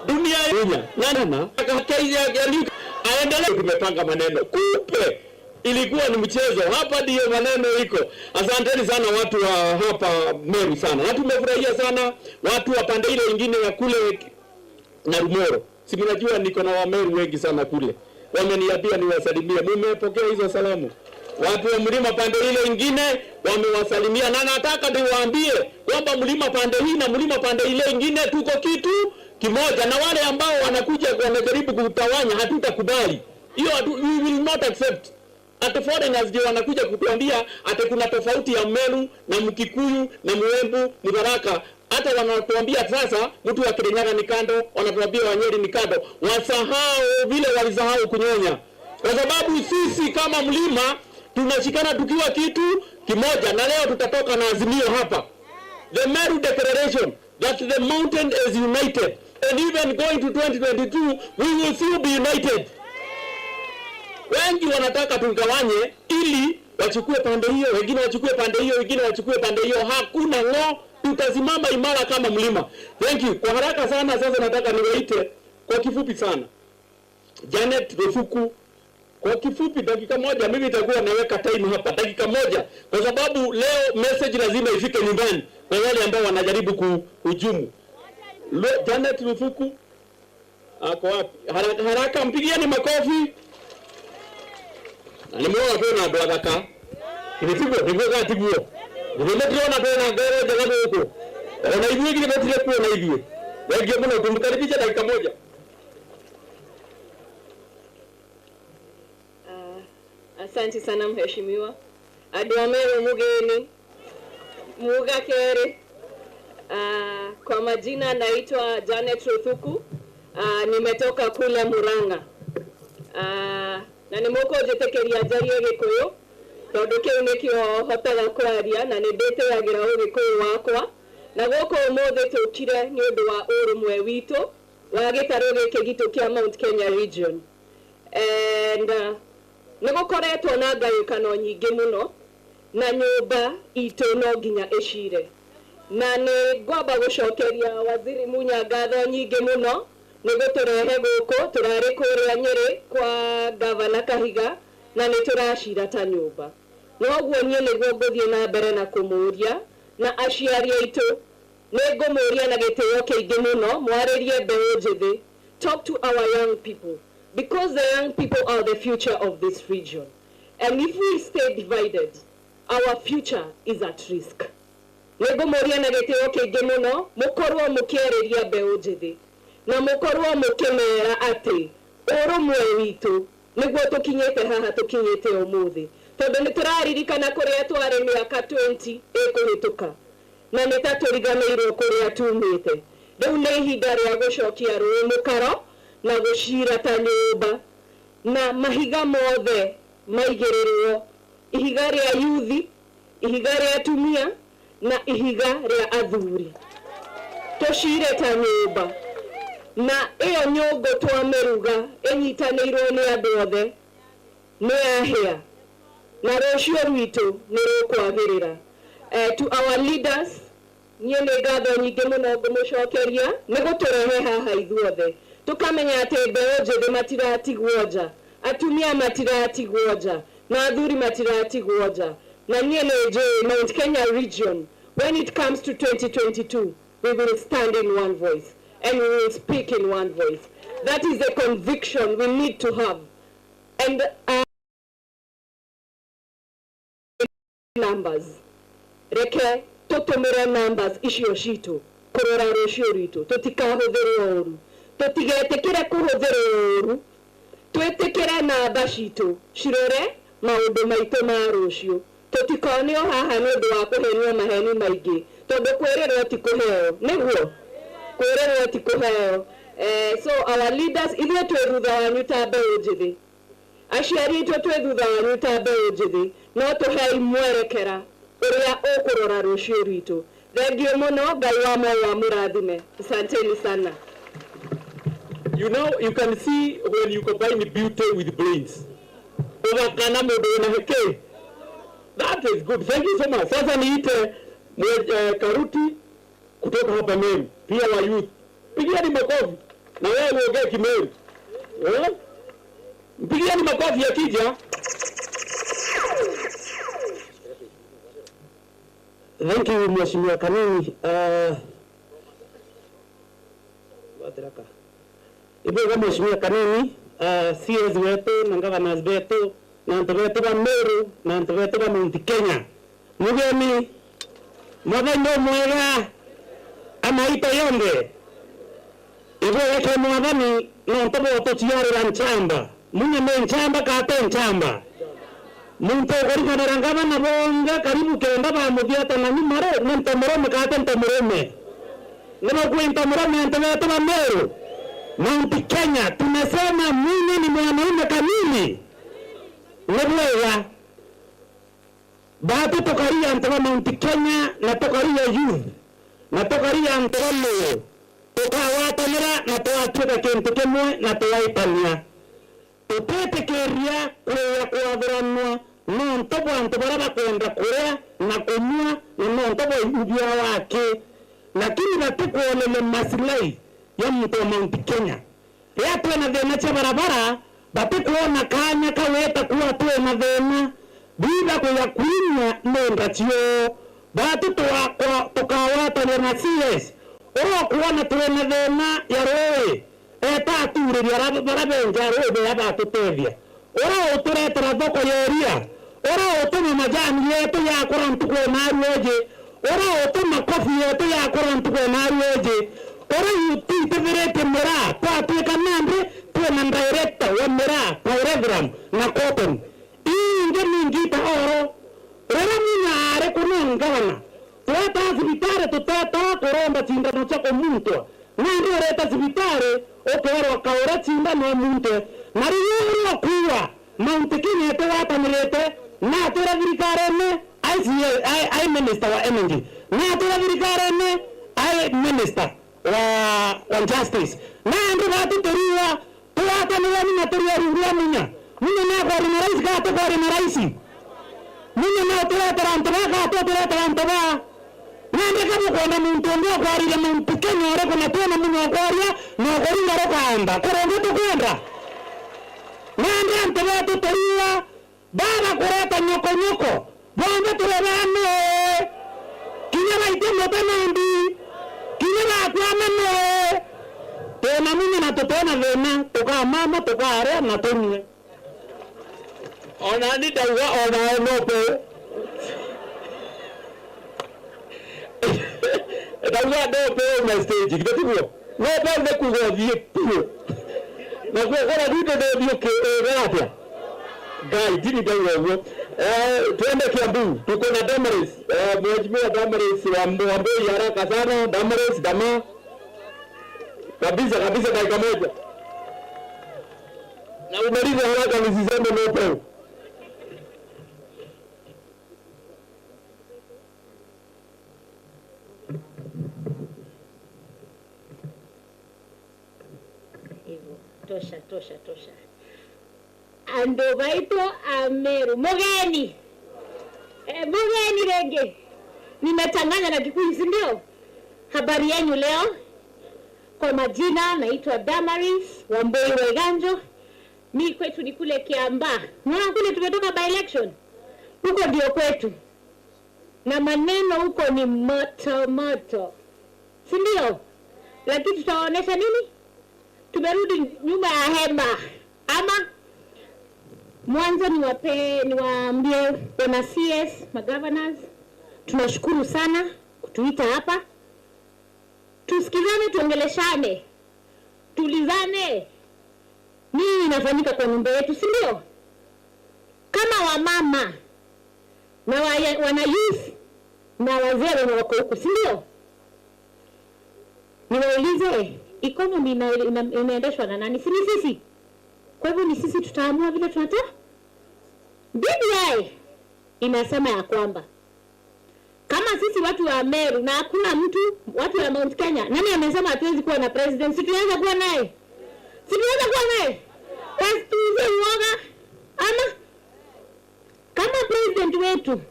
dunia nana aendelee. Tumepanga maneno kupe, ilikuwa ni mchezo hapa, ndio maneno iko. Asanteni sana watu wa hapa Meru sana, na tumefurahia sana watu wa pande ile nyingine ya kule na Rumoro. Si mnajua niko na Wameru wengi sana kule, wameniambia niwasalimie. Mmepokea hizo salamu? Watu wa mlima pande ile nyingine wamewasalimia, na nataka niwaambie kwamba mlima pande hii na mlima pande ile nyingine tuko kitu kimoja, na wale ambao wanakuja wanajaribu kutawanya hatutakubali hiyo. We will not accept. Ati foreigners ndio wanakuja kutuambia ati kuna tofauti ya Meru na Mkikuyu na Mwembu Mbaraka. Hata wanatuambia sasa mtu wa Kirinyaga ni kando, wanatuambia Wanyeri ni kando. Wasahau vile walisahau kunyonya, kwa sababu sisi kama mlima tunashikana tukiwa kitu kimoja, na leo tutatoka na azimio hapa, the Meru Declaration, that the mountain is united, and even going to 2022 we will still be united. Wengi wanataka tugawanye ili wachukue pande hiyo, wengine wachukue pande hiyo, wengine wachukue pande hiyo. Hakuna ngo, tutasimama imara kama mlima. Thank you. Kwa haraka sana sasa nataka niwaite kwa kifupi sana Janet Rufuku. Kwa kifupi dakika moja, mimi nitakuwa naweka time hapa dakika moja, kwa sababu leo message lazima ifike nyumbani kwa wale ambao wanajaribu kuhujumu. Janet Rufuku ako wapi? Haraka haraka mpigieni makofi. Nimeona tena ndo adaka. Nilikuwa katibuo. Nimeona tena gari jaga huko. Na hivi kile basi kwa na hivi. Wengi mbona tumkaribisha dakika moja. Asante sana mheshimiwa. Aduameru mugeni. Mugakere. Kwa majina naitwa Janet Rufuku. Nimetoka kule Murang'a. Na nimoko jetekeria jari Gikuyu tondu kiu nikio hotaga kwaria na ninditeagira Gikuyu wakwa, na goko umuthi tukire ni undu wa urumwe witu wa gitaro giki gitu kia Mount Kenya region, and nigukoretwo na ngayukano nyingi muno na nyumba itu no nginya icire, na ni ngwamba gucokeria waziri Munya ngatho nyingi muno niguturehe guku turari kuria Nyeri kwa gavana Kahiga na niturashira ta nyumba. Noguo nie niguo nguthie na mbere na kumuria na aciari aitu ningumuria na gitio kiingi muno mwaririe mbeu njithi. Talk to our young people, because the young people are the future of this region, and if we stay divided our future is at risk. Ningumuria na gitio kiingi muno mukorwo mukiariria mbeu njithi na mukorwo mukimera ati urumwe witu niguo tukinyete haha tukinyete umuthi, tondu nituraririkana kuria twari miaka 20 ikuhituka na nitaturiganirwo kuria tumite. Riu ni ihinda ria gucokia rui mukaro na gucira ta nyumba, na mahiga mothe maigirirwo, ihiga ria yuthi, ihiga ria atumia na ihiga ria athuri, tucire ta nyumba. Na iyo nyongo twameruga inyitanirwo ni andu othe ni ahia na rucio rwitu ni rukwagirira. To our leaders nie ni ngatho nyingi muno ngumucokeria ni guturehe haha ithuothe tukamenya ati mbeu njithi matiratigwo nja, atumia matiratigwo nja na athuri matiratigwo nja, na nie ni njui Mount Kenya region, when it comes to 2022 we will stand in one voice and we will speak in one voice. That is a conviction we need to have. And numbers. Reke tutumire numbers icio citu kurora rucio ritu tutikahuthirwo uru, tutigetikire kuhuthirwo uru, twitikire namba citu cirore maundu maitu ma rucio, tutikonio haha ni undu wa kuhenio maheni maingi tondu kwirirwo ti kuheo niguo kwirirwo ti kuheo. So our leaders ithuĩ twĩ thutha wanyu ta mbeũ njithi, aciari itũ twĩ thutha wanyu ta mbeũ njithi, no tũhei mwerekera ũrĩa ũkũrora rũciũ rwitũ. Thengiũ mũno, Ngai wa moyo amũrathime. Asanteni sana. You know, you can see when you combine beauty with brains. Uwakana mũndũ wĩna heke. That is good. Thank you so much. Sasa niite Karuti kutoka hapa Meru, pia wa youth. Pigieni makofi. Na wewe uongee Kimeru. Mpigieni makofi akija. Thank you Mheshimiwa Kanini. Wateraka. Ibo Mheshimiwa Kanini, CS wetu na governors wetu na wetu wa Meru na wetu wa Mount Kenya. Mugeni mwathani mwega amaita yonde. Ibo yake mwathani no ntobo tuchiarira nchamba. Munye me nchamba kate nchamba. Muntu gorigana ngaba na bonga karibu kenda ba mudhiata na ni mare nento morome kate nento morome. Neno kuinta morome nento wetu wa Meru. Mount Kenya tumesema mimi ni mwanaume kamili. Nabweya. Baada tokaria ntoka Mount Kenya na tokaria youth. Na tokaria ntoka Meru. Tukawatanira na tuwatuka kintu kimwe na tuwaitania. Tutetekeria kuya kuathiranwa no ntobo antu baraba kwenda kuria na kunywa no ntobo ibia wake. Lakini batukuonele maslahi ya mtu wa Mount Kenya. Yatwe na thina cha barabara batukuona kanya kaweta kuwa tuwe na thina bila kuya kuinya nenda chio. Batu tukawatanira na CS. Kuona tuwe na thina ya roe tatuuriria barabenja roe ya batutethia uturetera thoko yeria utuma majani yetu yakora ntukwe naruoje utuma kofi yetu yakora ntukwe naruoje utitithirite mira twatuika nande twina director wa mira program na cotton inge mingita oro rera minare kunongana twata sibitare tutata kuromba cindano cha komunto nandi reta sibitare okerwa kaura cindano munte nariyo kuwa Mount Kenya twatanirete na tura thirikarene ai minister wa energy na tura thirikarene ai minister wa justice nandi batuturiwa twatanira ni naturia ruria munya na kwa ni rais ka kwa ni rais munya na turatara ntaka turatara ntaka nande kama kwenda muntu ndio kwarire Mount Kenya ore kuna tena munyo kwaria na koringa rokaanda korongo tukwenda nande antebe tutoriwa baba kureta nyoko bonde turebane kinyara itemo tanandi kinyara kwamane tena mimi na tutona vena tuka mama tukare na tonye ona ni dawa ona nope dawa nope na stage kitatuo nope ne kugodhie pio na kwa dito ndio ke rapia gai dini dawa tuende Kiambu tuko na Damaris mheshimiwa Damaris wa Mboi haraka sana Damaris dama kabisa dakika moja na umalize haraka nisiseme nope. Tosha. Ando baito Ameru. Mugeni rege. Nimetanganya na Kikuyu, si ndio? Habari yenu leo? Kwa majina naitwa Damaris wa Mboi Weganjo. Mimi kwetu ni kule Kiamba. Mwana kule tumetoka by election. Huko ndio kwetu. Na maneno huko ni moto. Si ndio? Lakini tutaonesha nini? Tumerudi nyuma ya hema. Ama mwanzo niwaambie wana CS, magovernors, tunashukuru sana kutuita hapa. Tusikizane, tuongeleshane. Tulizane. Nini inafanyika kwa nyumba yetu, si ndio? Kama wamama na wana youth na wazee na wako huko, si ndio? Niwaulize, economy inaendeshwa na nani? Si ni sisi. Kwa hivyo ni sisi tutaamua vile tunataka. BBI inasema ya kwamba kama sisi watu wa Meru na hakuna mtu watu wa Mount Kenya, nani amesema hatuwezi kuwa na president? Si tunaweza kuwa naye. Basi tuuze uoga. Ama kama president wetu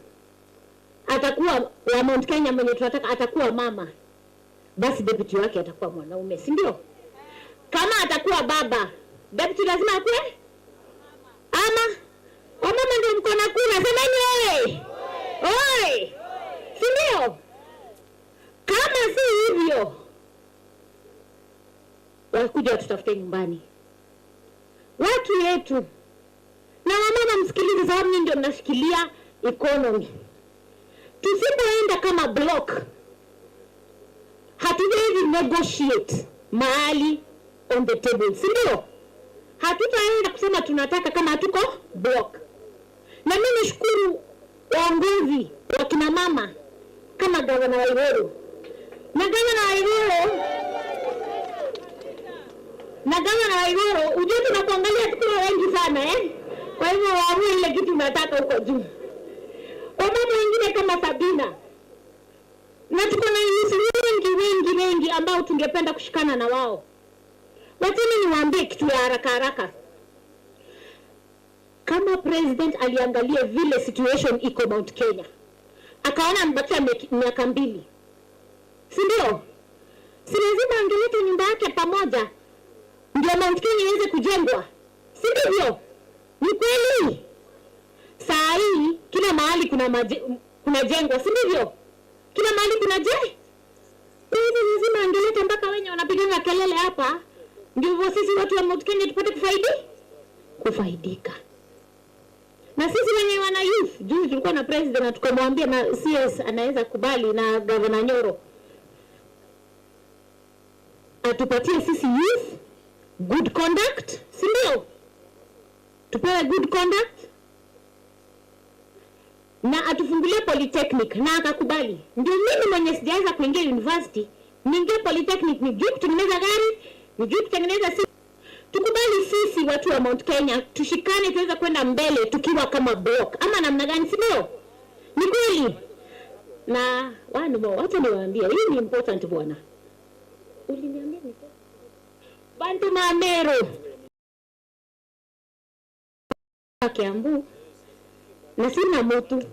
atakuwa wa Mount Kenya mwenye tunataka atakuwa mama, basi deputy wake atakuwa mwanaume, si ndio? Kama kuwa baba. Deputy lazima akue? Ama mama ndio mko na kura. Semeni wewe. Oi. Si ndio? Kama si hivyo, wakuja tutafute nyumbani watu yetu. Na wamama msikilize, sababu ndio mnashikilia economy. Tusipoenda kama block, hatuwezi negotiate mahali on the table, si ndio? Hatutaenda kusema tunataka kama hatuko block. Na mimi nishukuru waongozi wa kina mama kama gavana wa Igoro. Na gavana wa Igoro, ujue tunakuangalia tukiwa wengi sana Kwa hivyo waamue ile kitu unataka huko juu. Wamama wengine kama Sabina. Na tuko na wengi ambao tungependa kushikana na wao. Watini niwaambie kitu ya haraka. Kama president aliangalia vile situation iko Mount Kenya, akaona mbakia miaka 2. Si ndio? Si lazima angeleta nyumba yake pamoja ndio Mount Kenya iweze kujengwa. Si ndivyo? Ni kweli. Saa hii kila mahali kuna jengwa, si ndivyo? Kila mahali kuna Kwa hivyo lazima angeleta mpaka wenye wanapigana kelele hapa ndio sisi watu wa Mount Kenya tupate kufaidika. Na sisi wenye wana youth, juzi tulikuwa na president na tukamwambia na CS anaweza kubali na Governor Nyoro atupatie sisi youth good conduct, si ndio? Tupewe good conduct na atufungulie polytechnic, na akakubali. Ndio mimi mwenye sijaanza kuingia university, niingie polytechnic, nijue kutengeneza gari, nijue kutengeneza tukubali sisi watu wa Mount Kenya tushikane tuweza kwenda mbele tukiwa kama block. Ama namna gani, si ndio? Ni kweli. Na wacha niwaambie, hii ni important bwana. Uliniambia ni Bantu Mamero Kiambu na sina mtu.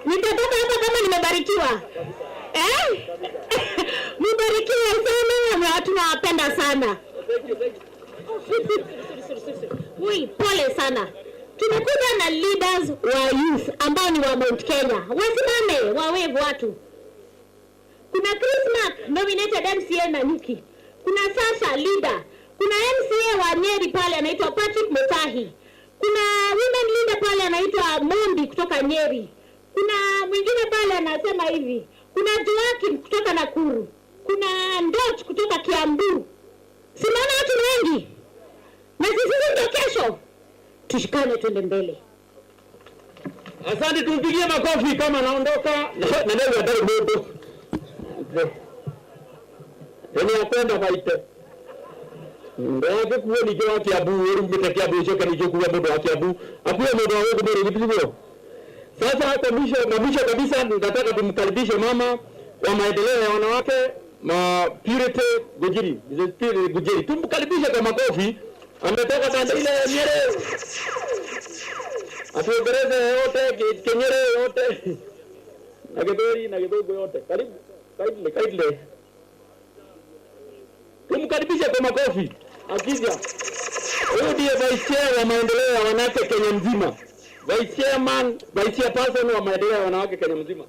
Nitatoka hapa kama nimebarikiwa. Mbarikiwa sana, na tunawapenda sana. Pole sana. Tumekuja na leaders wa youth ambao ni wa Mount Kenya. Wasimame, wawevu watu. Kuna Christmas nominated MCA Nanyuki. Kuna Sasha leader. Kuna MCA wa Nyeri pale anaitwa Patrick Motahi. Kuna women leader pale anaitwa Mondi kutoka Nyeri. Kuna mwingine pale anasema hivi. Kuna Joakim kutoka Nakuru. Kuna Ndot kutoka Kiambu. Simana watu wengi. Na sisi ndio kesho. Tushikane twende mbele. Asante, tumpigie makofi kama naondoka. Na leo ndio bodo. Ni apenda faite. Ndio kwa ni kwa Kiambu, ulimeta Kiambu choka ni kwa bodo wa Kiambu. Akuwe bodo wao kwa kitu. Sasa kwa mwisho kabisa nataka tumkaribishe mama wa maendeleo ya wanawake Purity Gujiri. Tumkaribishe kwa makofi. Ametoka banda ile Nyeri. Atuongereze yote, Kenyere yote. Na Githeri yote. Karibu. Tumkaribishe kwa makofi. Akija. Huyu ndiye vice chair wa maendeleo ya wanawake Kenya mzima. Vice chairperson wa maendeleo ya wanawake Kenya mzima.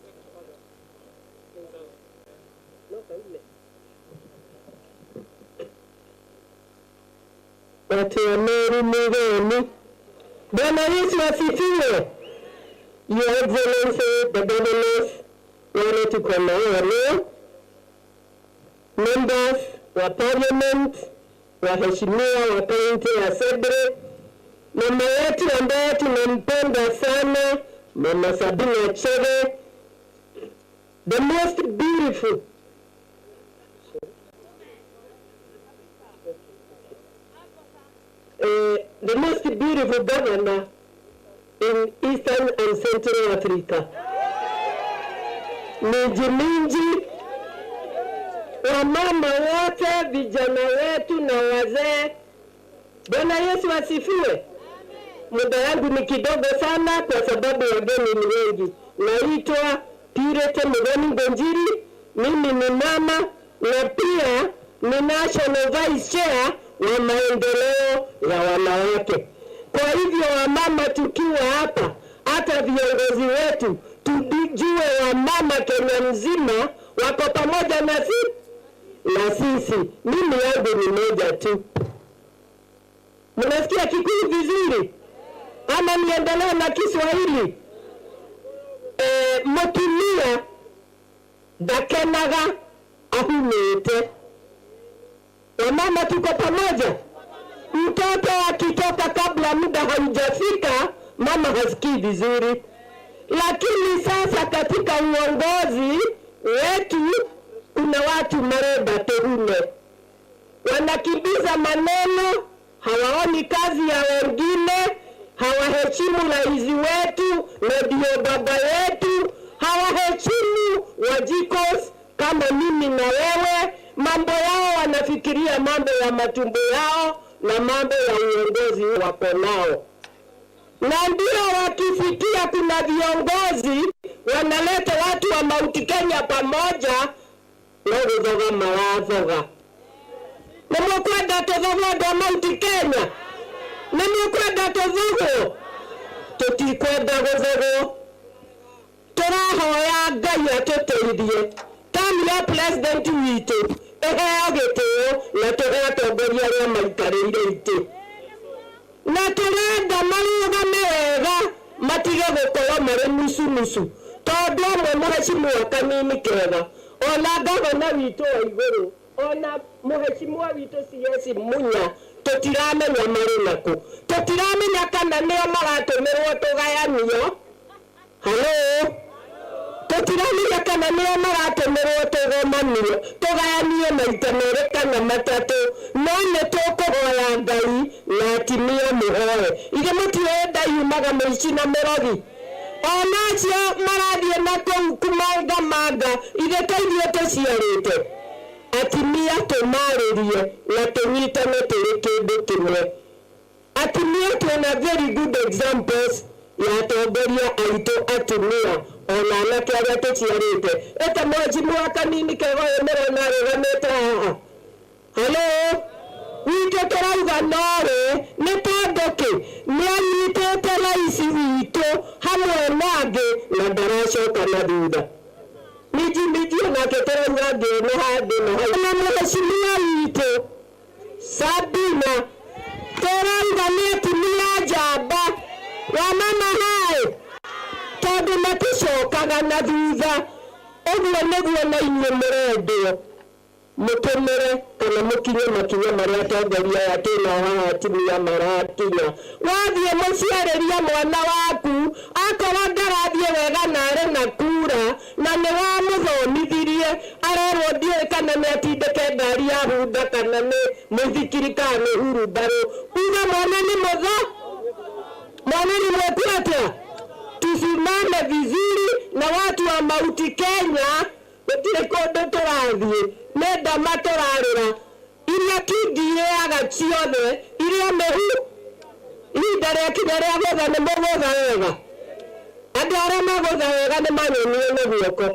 Watu wa Meru Mugeni. Bwana Yesu asifiwe. Your Excellency, the Governors, wale tuko na leo, members wa parliament, waheshimiwa wa kaunti ya Sebre, mama yetu ambaye tunampenda sana, Mama Sabina Chege, the most beautiful governor in Eastern and Central Africa. Minji wamama wote, vijana wetu na wazee. Bwana Yesu asifiwe. Muda yangu ni kidogo sana kwa sababu wageni ni wengi. Naitwa Purity Gujiri. Mimi ni mama na pia ni national vice chair wa maendeleo ya wanawake. Kwa hivyo wamama tukiwa hapa, hata viongozi wetu tujue wamama Kenya mzima wako pamoja na sisi. Mimi yangu ni moja tu. Mnasikia Kikuyu vizuri? Ama niendelee na Kiswahili? Mutumia ndakenaga ahumite. Wamama tuko pamoja. Mtoto akitoka kabla muda haujafika, mama hasikii vizuri. Lakini sasa katika uongozi wetu kuna watu mareba terume, wanakimbiza maneno, hawaoni kazi ya wengine, hawaheshimu rais wetu na ndio baba yetu, hawaheshimu wajikos kama mimi na wewe. Mambo yao wanafikiria mambo ya matumbo yao na mambo ya uongozi wako nao. Na ndio wakifikia kuna viongozi wanaleta watu wa Mount Kenya pamoja na kuzoga mawazoga. Nemukwenda tuzoga Mount Kenya. Nemukwenda tuzogo. Tutikwenda kuzogo. Turahoya Ngai atuteithie. Come ya president witu. Eheo gitio na tugatongoria arĩa maikarĩire itĩ. Na turenda marũgame wega, matige gũkorwo marĩ nusu tondũ amwe mũhecimu wa kanini kega, ona gavana witũ wa igũrũ, ona mũhecimu witũ CS Munya, tũtiramenya marĩ nakũ. Tũtiramenya kana nĩo maratũmĩrwo tũgayanio. Halo, tũtiramenya kana nĩo maratũmĩrwo tũgayanio maita merĩ kana matatũ. No nĩtũkũhoya Ngai na atimia mũhoe. Ithe mũtienda yumaga mũici na mũrogi. Ona acio marathiĩ na kũu kumanga ithe kaithuĩ tũciarĩte. Atimia tũmarĩrie na tũnyitane tũrĩ kĩndũ kĩmwe. Atimia twĩna very good examples ya atongoria aitũ atumia ona anake arĩa tũciarĩte. Eta mwajimu wa kanini kega ũyũ mũrona arũgamĩte haha. Halo, witũ tũrauga nowe nĩ tondũ kĩ nĩanyitĩte rais witũ hamwe nangĩ na ndaracoka na thutha. Miji onake tũrauga ngĩona handũ na hau. Na mũhecimiwa witũ Sabina tũrauga nĩ atumia njamba. Wamama hai tondũ maticokaga na thutha. Ũguo nĩguo na inyuĩ mũrendwo mũtũmĩre kana mũkinye makinya marĩa atongoria aya twĩna haha atumia marakinya. Wathiĩ mũciarĩria mwana waku akorwo ndarathiĩ wega na arĩ na kura na nĩwamũthomithirie, arerwo ndiũĩ kana nĩatindĩke ngari ya hunda kana nĩ mũthikiri kana nĩ hurumbarũ, uga mwana nĩ mwana ni mwetu atĩa. Tusimame vizuri na watu wa Mount Kenya. Gũtirĩ kũndũ tũrathiĩ, nĩ ndama tũrarĩra iria tũngĩaga ciothe iria mehu. Ihinda rĩakinya rĩa gũtha nĩ mũgũtha wega. Andũ arĩa magũtha wega nĩ manyoniĩ nĩ guoko.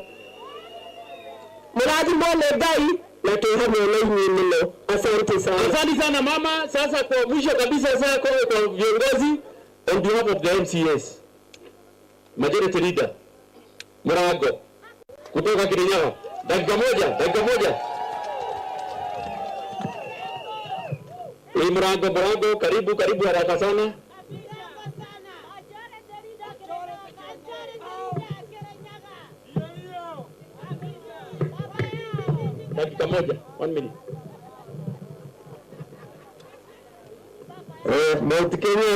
Mũrathimwo nĩ Ngai na twĩ hamwe na inyuĩ mũno. Asante sana. Asante sana mama. Sasa kwa mwisho kabisa sasa kwa viongozi on behalf of the MCS, Majority Leader Murago kutoka Kirinyaga, dakika moja. Murago, karibu haraka sana. Dakika moja, 1 minute. Mount Kenya,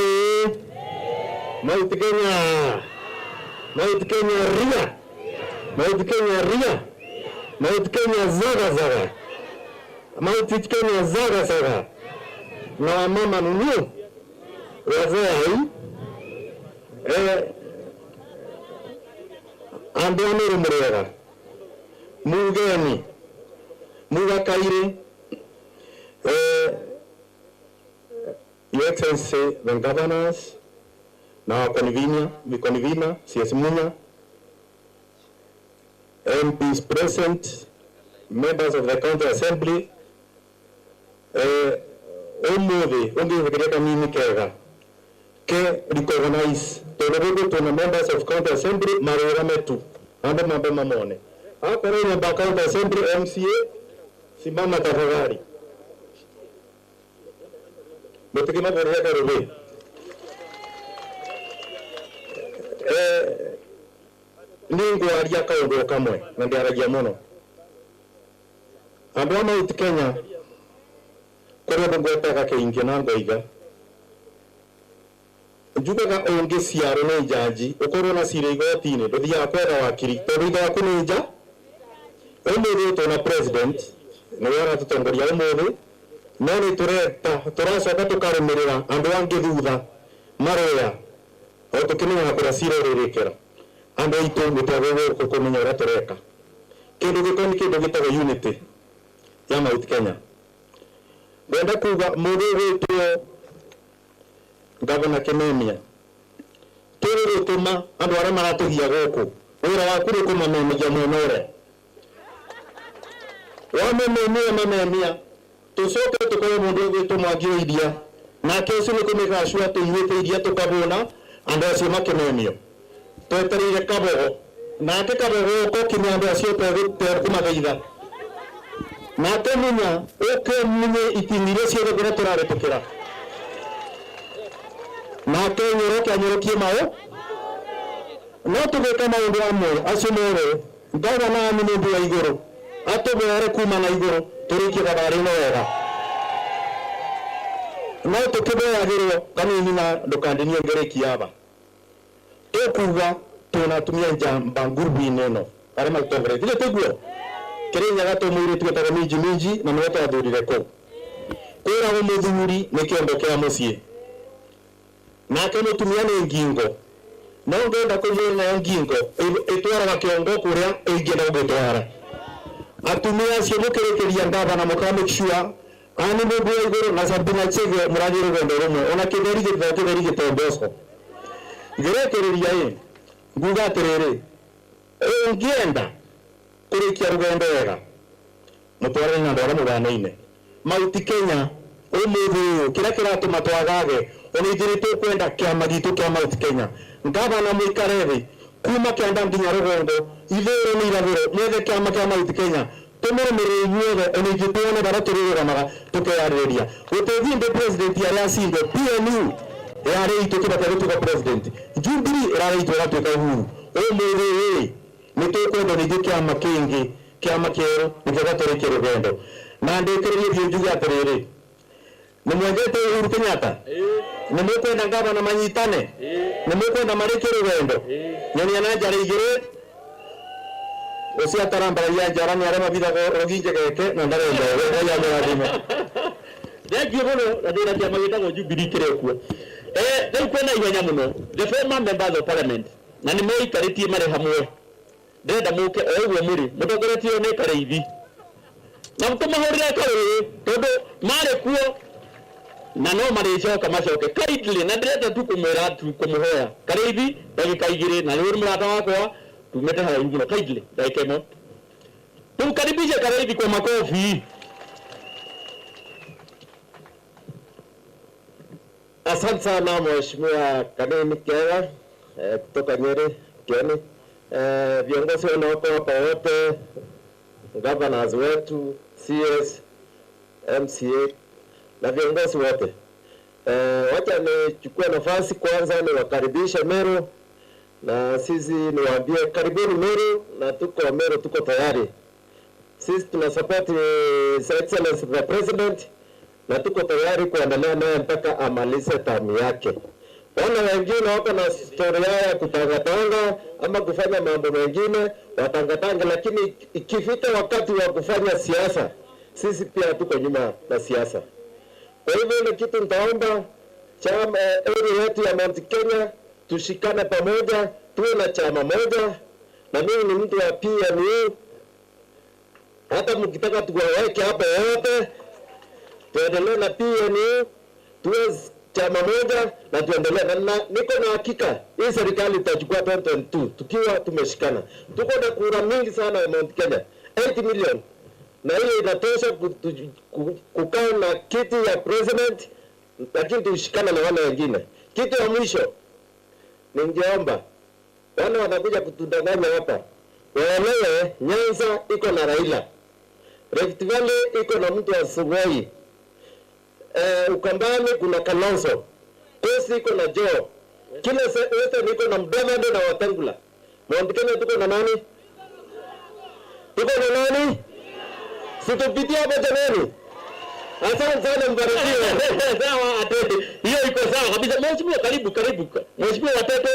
Mount Kenya ria. Mount Kenya ria. Mount Kenya zaga. Mount Kenya zaga. Na wamama nunu wazee hai andũ anĩrĩ mũrĩega mugeni mugakaire Your Excellency, the governors, now convener, CS Munya, MPs present, members of the county assembly, umuthi ungifikiria kanini kega ke recognize tuna members of county assembly marurame tu mambe mamone akora ile county assembly MCA simama tafadhali mutikima gorega robe ningu aria kaundu kamwe na ndiaragia muno andu a Mount Kenya kore ndongwetaga keingi na ngoiga njugaga onge ciaro na jaji ukorwo na cira igoti-ini nduthia kwenda wakiri tondu ithe waku ni nja umuthi tuna president ni wara tutongoria umuthi no ni turacoka tukarumirira andu angi thutha maroya o tukimenya kura cira ririkira andu aitu nitwagwo kumenya uria tureka kindu gikoni kindu gitaga unity ya Mount Kenya. Gwenda kuga mundu witwo Gavana Kimemia turi gutuma andu aria maratugia guku wira waku ri kumamemia mwenore wamememia tucoke tukorwo mundu witwo Mwangi Iria na kesi ni kumigacua tuirite iria tukabona andu acio makimemio twetereire Kabogo nake Kabogo ko kinya andu acio kumageitha na temunya ukemunye itinire ciothe kuria turaretukira na nyorokie mao no tugeka maundu amwe acio mere Gavana ni mundu wa iguru atubere kuma na iguru turikie thabari no wega no tukibeagirwo kanini na ndukandinio ngereki aba tukuga tunatumia njamba ngurubu-ini ino aria matongorete ile teguo Kenya gato mwiri twetaga minji na mwe twathurire ko kwira umuthuri ni kiondo kia mucii nake mutumia ni ngingo no ngenda kuthura ngingo itwaraga kiongo kuria ingenda gutwara atumia acio mukirikiria Gavana mukamukishua ani mundu wa iguru na Sabina Chege muragi rugendo rumwe ona kitheri gitomboco ngirekereria nguga atiriri ungienda kurikia rugendo wega mutware na ndwara muganaine Mount Kenya umuthi kira kiratuma twagage onithirite kwenda kiama gitu kia Mount Kenya Gavana muikarethi kuma kianda nginya rugendo ithero ni irathiro mwethe kiama kia Mount Kenya tumurumire inyuothe onithituone bara turiramaga tukeyarĩrĩria gutethinde president aria acinde PNU yari itu kibata gutuka president Jubilee irarĩitwo gatuika uhuru umuthi nitukwenda ningĩ kiama kingi kiama kieru nigetha turikie rugendo na ndikiririe thio njuge atiriri ni mwendete Uhuru Kenyatta ni mukwenda Gavana manyitane ni mukwenda marikie rugendo nyonia na njara igiri ucia tarambaragia njara ni aria mabithaga roginje geke na ndarenda ya mwathime thengio muno na ndira kiama gitagwo Jubilee kirekuo riu kwena ihenya muno the former members of parliament na ni moikaritie mari hamwe ndenda muke oguo muri mutongoretio ni Kareithi na mutumahurire Kareithi tondu mari kuo na no maricoka macoke kindly na ndirenda tu kumwira tu kumuhoya Kareithi ndagika igiri na ni murata wakwa tumete haya ingine kindly ndagika imo tumkaribishe Kareithi kwa makofi. Asante sana Mheshimiwa Kanini Kega kutoka Nyeri Kieni. Viongozi wanaopo hapa wote, governors wetu, CS, MCA na viongozi wote. Wacha nichukue nafasi kwanza niwakaribishe Meru na sisi niwaambie karibuni Meru na tuko Meru tuko tayari. Sisi tuna support His Excellency the President na tuko tayari kuendelea naye mpaka amalize term yake. Wana wengine wako na story ya kutangatanga ama kufanya mambo mengine watangatanga, lakini ikifika wakati wa kufanya siasa sisi pia tuko nyuma na siasa. Kwa hivyo ile kitu nitaomba chama area yetu ya Mount Kenya tushikane pamoja, tuwe na chama moja, na mimi ni mtu wa PNU. Hata mkitaka tuwaweke hapa wote tuendelee na PNU, tuwe chama moja na tuendelee, na niko na hakika hii serikali itachukua 2022 tukiwa tumeshikana. Tuko na kura mingi sana ya Mount Kenya, 8 million na hiyo inatosha kukaa na kiti ya president, lakini tushikane na wale wengine. Kitu ya mwisho ningeomba wale wanakuja kutudanganya hapa waelewe, Nyanza iko na Raila, Rift Valley iko na mtu wa Sugoi, Ukambani kuna Kalonzo, Kosi iko na Joe, kila Western iko na Mudavadi na Wetangula, Mount Kenya tuko na nani? Tuko na nani? Situpitia hapa jamani. Asante sana, mbarikiwe. Sawa atoto. Hiyo iko sawa kabisa. Mheshimiwa karibu. Mheshimiwa watoto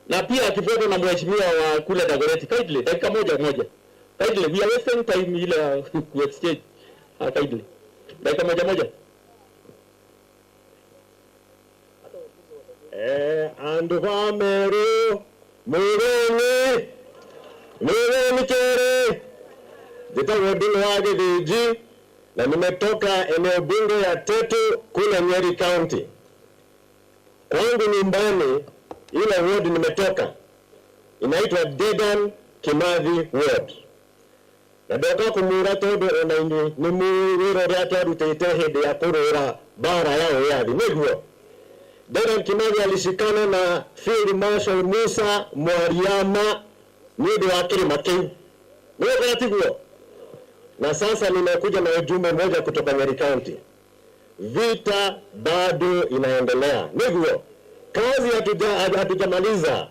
na pia akifuatwa na mheshimiwa wa kule Dagoretti. Kindly dakika moja. Kindly we are wasting time ile ku exchange. Kindly. Dakika moja. Andu wa Meru, Mureni Chere. Jitagwo Ndung'u wa Githiji na nimetoka eneo bunge ya Tetu kule Nyeri County. Kwangu nyumbani ile ward nimetoka inaitwa Dedan Kimathi ward. Na ndoka kumura tondu ona ini ni mwiro ria twarutite hindi ya kurura bara ya uyathi niguo. Dedan Kimathi alishikana na Field Marshal Musa Mwariama ndio wa kilima kiu. Ndio tiguo. Na sasa nimekuja na ujumbe mmoja kutoka Nyeri County. Vita bado inaendelea. Niguo. Kazi hatujamaliza.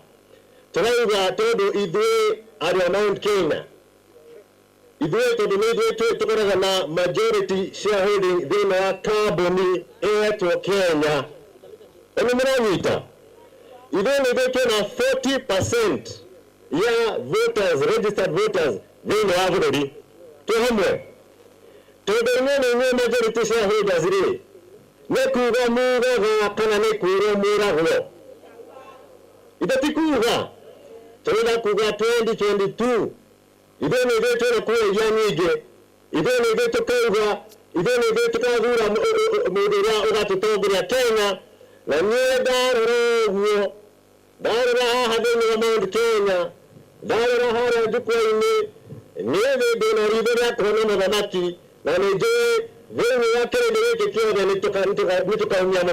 Tunaiga todo idwe ari Mount Kenya. Idwe todo nidwe tukoraga na majority shareholding dhina ya carbon yetu Kenya. Eni mnawita. Idwe nidwe na 40% ya voters, registered voters dhina ya voters. Tuhumwe. Todo nene majority shareholders ri. Nekuga muga kana nekuro muragwo. Itatikuga. Tunaenda kuga 2022. Idene vetu kwa yanige. Idene vetu kuga. Idene vetu kagura mudira ugatutogura Kenya. Na nyeda rogo. Dara hadeni wa Mount Kenya. Dara hara jukwaini. Neve dona ribera kono mwanaki. Na nije wewe yake ndio kikiwa nitoka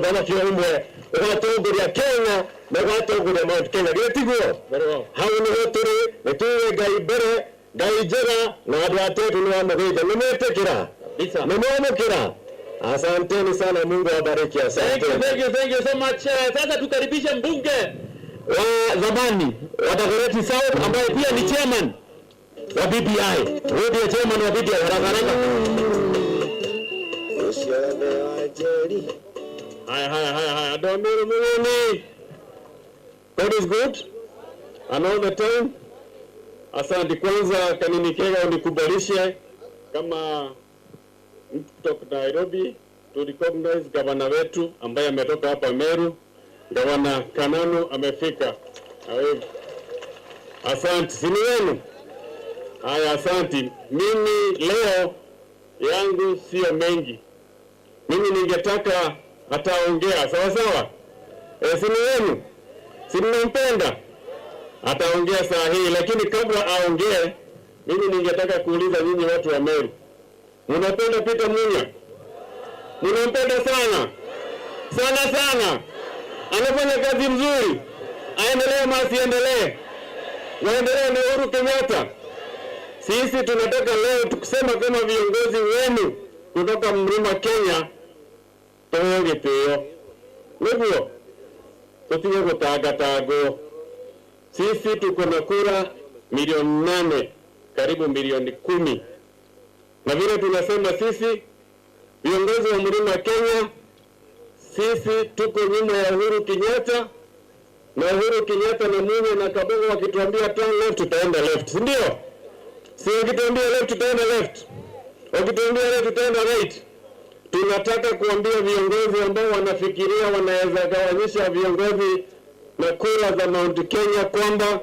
mwana kio umwe ugatogura Kenya na ugatogura Mount Kenya gitiguo hau ni hoturi nituwe gai bere gai jera na andu atetu ni wamugija nimetekira nimwamukira. Asanteni sana, Mungu awabariki. Asante. Thank you so much. Sasa tukaribishe mbunge wa zamani wa Dagoretti South ambaye pia ni chairman wa BBI. Ndiye chairman wa BBI haraka. Haya. Domero Muruni. God is good. And all the time. Asante. Kwanza Kanini Kega unikubalishe kama mtu kutoka Nairobi to recognize gavana wetu ambaye ametoka hapa Meru. Gavana Kananu amefika. Asante. Sini wenu. Haya, asante. Mimi leo yangu sio mengi. Mimi ningetaka ataongea sawa. Sini wenu. Sinampenda. Ataongea saa hii, lakini kabla aongee mimi ningetaka kuuliza nyinyi watu wa Meru. Mnapenda Peter Munya? Mnampenda sana? Sana. Anafanya kazi mzuri. Aendelee masiendelee. Waendelee na Uhuru Kenyatta. Sisi tunataka leo tukisema kama viongozi wenu kutoka Mlima Kenya toge peo. Ndio. Tutige gutagatago. Sisi tuko na kura milioni 8, karibu milioni 10. Na vile tunasema sisi viongozi wa Mlima Kenya, sisi tuko nyuma ya Uhuru Kenyatta, na Uhuru Kenyatta na Munya na Kabogo wakituambia turn left tutaenda left, si ndio? Si wakituambia left tutaenda left, wakituambia right tutaenda right. Tunataka kuambia viongozi ambao wanafikiria wanaweza gawanyisha viongozi na kura za Mount Kenya kwamba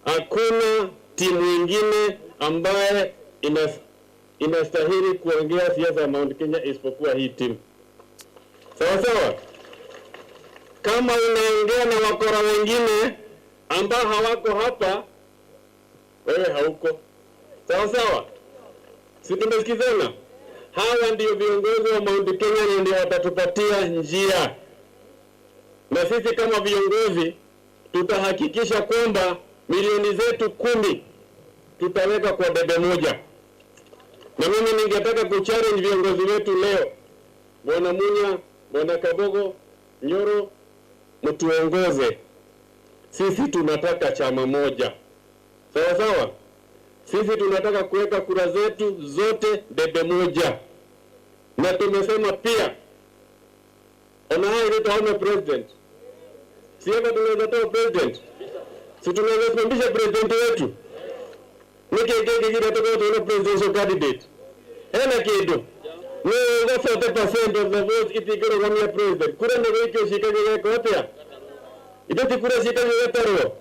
hakuna timu nyingine ambaye inastahili kuongea siasa ya Mount Kenya isipokuwa hii timu. Sawa. Kama unaongea na wakora wengine ambao hawako hapa, wewe hauko. Sawa. Si tumesikizana? Hawa ndio viongozi wa Mount Kenya na ndio watatupatia njia. Na sisi kama viongozi tutahakikisha kwamba milioni zetu 10 tutaweka kwa debe moja. Na mimi ningetaka kuchallenge viongozi wetu leo. Bwana Munya, Bwana Kabogo, Nyoro, mtuongoze. Sisi tunataka chama moja. Sawa sawa? Sisi tunataka kuweka kura zetu zote debe moja. Na tumesema pia ona hao ndio tuone president. Si hapa tunaweza toa president. Si tunaweza kumbisha president wetu. Nikigege toka tuone presidential candidate. Hena kido. No, 40% of the votes itikiro kama president. Kura ndio hiyo shikage kwa hapa. Ito kura shikage taro.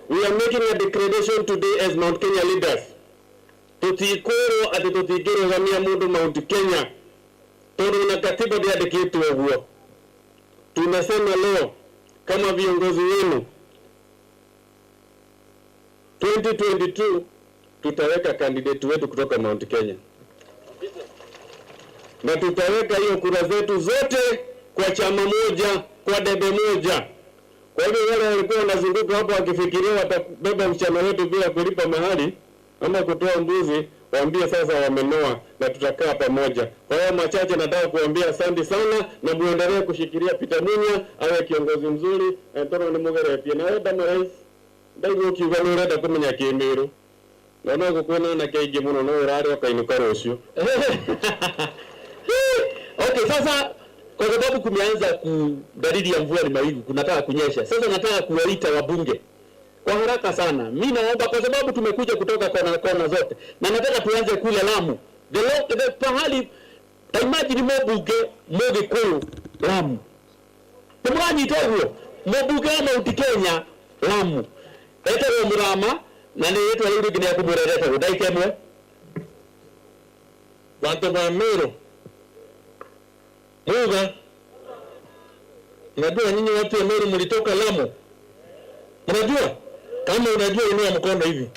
We are making a declaration today as Mount Kenya leaders. Tutikoro ati tutikiro kama mundu Mount Kenya. Toro na katiba ndiandikitwo huo. Tunasema leo kama viongozi wenu 2022 tutaweka candidate wetu kutoka Mount Kenya. Na tutaweka hiyo kura zetu zote kwa chama moja, kwa debe moja. Kwa hivyo wale walikuwa wanazunguka hapo wakifikiria watabeba mchana wetu bila kulipa mahali ama kutoa mbuzi, waambie sasa wamenoa na tutakaa pamoja. Kwa hiyo machache nataka kuambia asante sana na muendelee kushikilia Peter Munya awe kiongozi mzuri. Toro ni mugere pia na wewe rais. Ndio kiuga ni rada kumenya Kimiru. Na nako kuona na keje muno no urare akainuka rosio. Okay, sasa kwa sababu kumeanza dalili ya mvua ni mawingu, kunataka kunyesha. Sasa nataka kuwaita wabunge kwa haraka sana. Mimi naomba kwa sababu tumekuja kutoka kona zote. Na nataka tuanze kule Lamu. The pahali imagine mbunge kuu Lamu. Tumwani itogo mbunge wa Mount Kenya Lamu. Eta wa Murama na ndio yetu wale ngine ya kuburereta udai kemwe. Wanto wa Meru. Muga. Unajua nyinyi watu wa Meru mlitoka Lamu. Unajua? Kama unajua inua mkono hivi.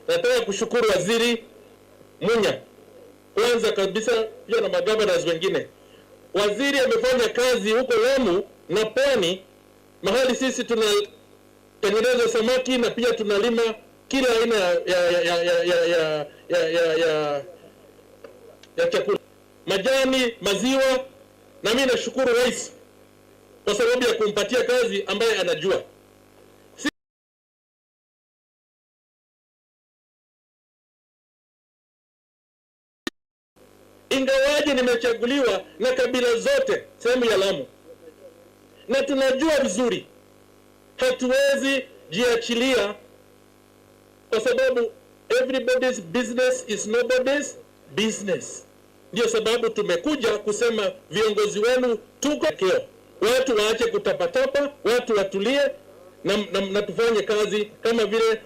Nataka kushukuru Waziri Munya. Kwanza kabisa pia na magavana wengine. Waziri amefanya kazi huko Lamu na Pwani mahali sisi tunatengeneza samaki na pia tunalima kila aina ya chakula. Majani, maziwa, na mimi nashukuru rais kwa sababu ya kumpatia kazi ambaye anajua. Ingawaje nimechaguliwa na kabila zote sehemu ya Lamu. Na tunajua vizuri hatuwezi jiachilia kwa sababu everybody's business is nobody's business. Ndio sababu tumekuja kusema viongozi wenu tuko keo. Watu waache kutapatapa, watu watulie na tufanye kazi kama vile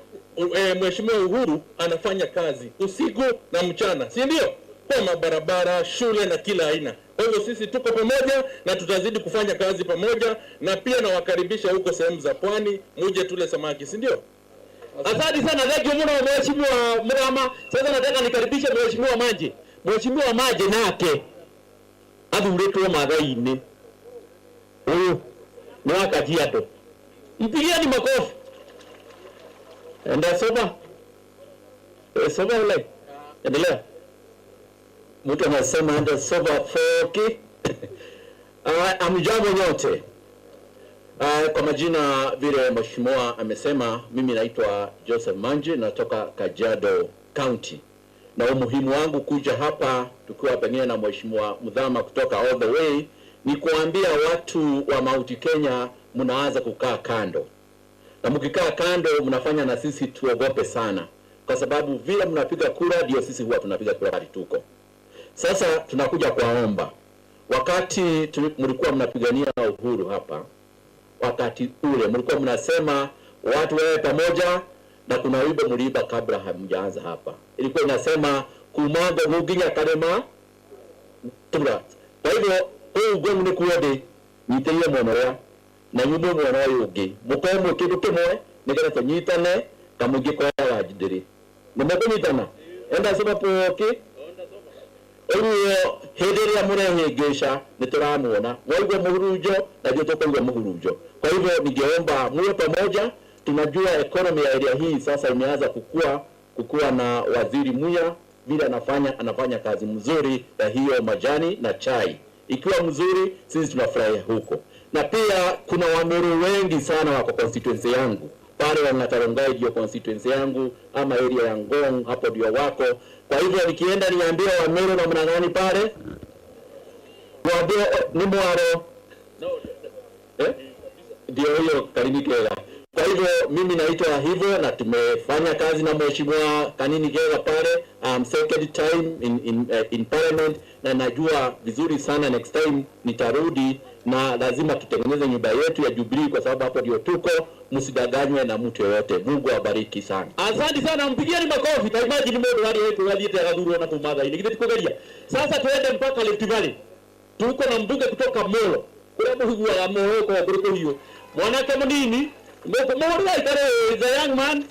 Mheshimiwa Uhuru anafanya kazi usiku na mchana. Si ndio? Kwa mabarabara, shule na kila aina. Kwa hivyo sisi tuko pamoja na tutazidi kufanya kazi pamoja na pia nawakaribisha huko sehemu za Pwani muje tule samaki, si ndio? Asante sana Zaki mwana wa Mheshimiwa Murama. Sasa nataka nikaribishe Mheshimiwa Maji. Mheshimiwa Maji nake athuretwo Mathaini. Huyu ni wa Kajiado. Mpigieni makofi. Enda soba. Soba ule. Endelea. Mtu anasema enda soba foki. Amjambo nyote. Kwa majina vile Mheshimiwa amesema, mimi naitwa Joseph Manji, natoka Kajiado County. Na umuhimu wangu kuja hapa tukiwa pengine na Mheshimiwa Mudhama kutoka all the way ni kuambia watu wa Mount Kenya mnaanza kukaa kando. Na mkikaa kando mnafanya na sisi tuogope sana. Kwa sababu vile mnapiga kura ndio sisi huwa tunapiga kura hadi tuko. Sasa tunakuja kuwaomba. Wakati mlikuwa mnapigania uhuru hapa, wakati ule mlikuwa mnasema watu wawe pamoja na kuna wimbo mliimba kabla hamjaanza hapa. Ilikuwa inasema kumaga muginya karema tura. Kwa hivyo huu ugomvi ni kuode nyiteye mwonoya na nyundo mwonoya yugi. Mukomwe kindu kimwe nigetha tunyitane kamugi kwa wajidiri. Nimekunyitana. enda soma poki oyo hederia murehengesha nituramuona waigwa muhurujo na joto kwa muhurujo. Kwa hivyo ningeomba muwe pamoja. Tunajua economy ya area hii sasa imeanza kukua na waziri Muya vile anafanya kazi mzuri ya hiyo majani na chai. Ikiwa mzuri sisi tunafurahia huko. Na pia kuna Wameru wengi sana wako constituency yangu. Pale Wangatarongai ndio constituency yangu, ama area ya Ngong hapo ndio wako. Kwa hivyo nikienda niambie Wameru na mnangani pale waambie ni mwaro ndio hiyo Kanini Kega. Kwa hivyo mimi naitwa hivyo na tumefanya kazi na Mheshimiwa Kanini Kega pale second time in parliament, na najua vizuri sana next time nitarudi na lazima tutengeneze nyumba yetu ya Jubilee kwa sababu hapo ndio tuko. Msidanganywe na mtu yote. Mungu awabariki sana. Asante sana, mpigieni makofi. Taimaji ni modo hadi yetu hadi yakadhuru na kumadha ile kitu kogalia. Sasa tuende mpaka Rift Valley. Tuko na mbunge kutoka Molo. Kuna mhugu wa Molo kwa kuliko hiyo. Mwanake mnini? Mbona Molo ikare the young man?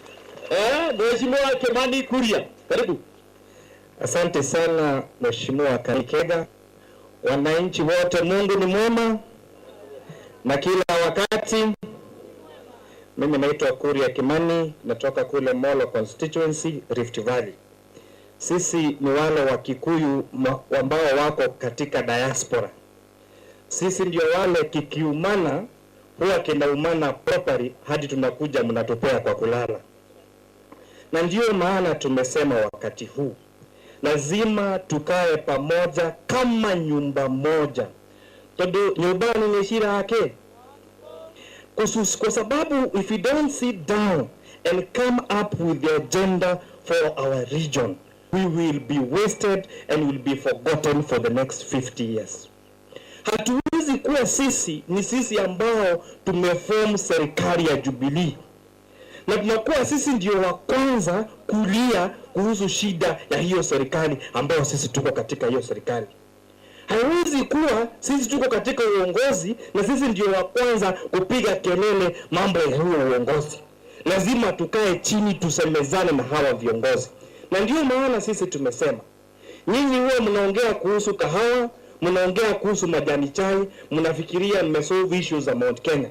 Mheshimiwa Kimani Kuria. Karibu. Asante sana Mheshimiwa Kanini Kega. Wananchi wote, Mungu ni mwema na kila wakati. Mimi naitwa Kuria Kimani, natoka kule Molo constituency, Rift Valley. Sisi ni wale wa Kikuyu ambao wako katika diaspora. Sisi ndio wale kikiumana huwa kinaumana properly hadi tunakuja mnatupea kwa kulala. Na ndio maana tumesema wakati huu lazima tukae pamoja kama nyumba moja. Todo nyumbani ni shira yake. Kwa sababu if we don't sit down and come up with the agenda for our region, we will be wasted and will be forgotten for the next 50 years. Hatuwezi kuwa ni sisi ambao tumeform serikali ya Jubilee na tunakuwa sisi ndio wa kwanza kulia kuhusu shida ya hiyo serikali ambao sisi tuko katika hiyo serikali. Haiwezi kuwa sisi tuko katika uongozi na sisi ndio wa kwanza kupiga kelele mambo ya huo uongozi. Lazima tukae chini tusemezane na hawa viongozi. Na ndio maana sisi tumesema, nyinyi huwa mnaongea kuhusu kahawa, mnaongea kuhusu majani chai, mnafikiria mmesolve issues za Mount Kenya.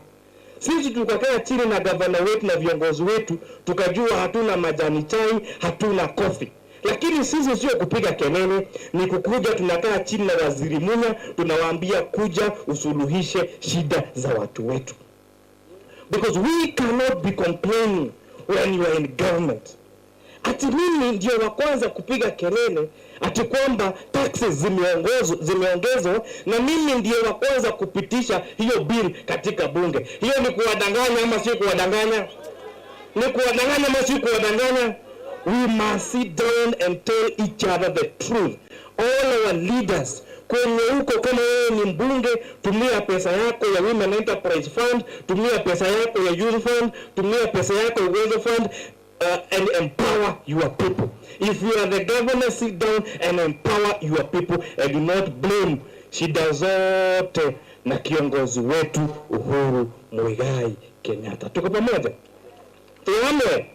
Sisi tukakaa chini na gavana wetu na viongozi wetu, tukajua hatuna majani chai, hatuna coffee. Lakini sisi sio kupiga kelele, ni kukuja tunakaa chini na waziri Munya, tunawaambia kuja usuluhishe shida za watu wetu. Because we cannot be complaining when you are in government. Ati mimi ndio wa kwanza kupiga kelele ati kwamba taxes zimeongezwa na mimi ndio wa kwanza kupitisha hiyo bill katika bunge. Hiyo ni kuwadanganya ama si kuwadanganya? Ni kuwadanganya ama si kuwadanganya? We must sit down and tell each other the truth. All our leaders, kwenye huko kama wewe ni mbunge, tumia pesa yako ya Women Enterprise Fund, tumia pesa yako ya Youth Fund, tumia pesa yako ya Uwezo Fund, and empower your people. If you are the governor, sit down and empower your people and do not blame shida zote na kiongozi wetu Uhuru Muigai Kenyatta. Tuko pamoja? Tuamwe.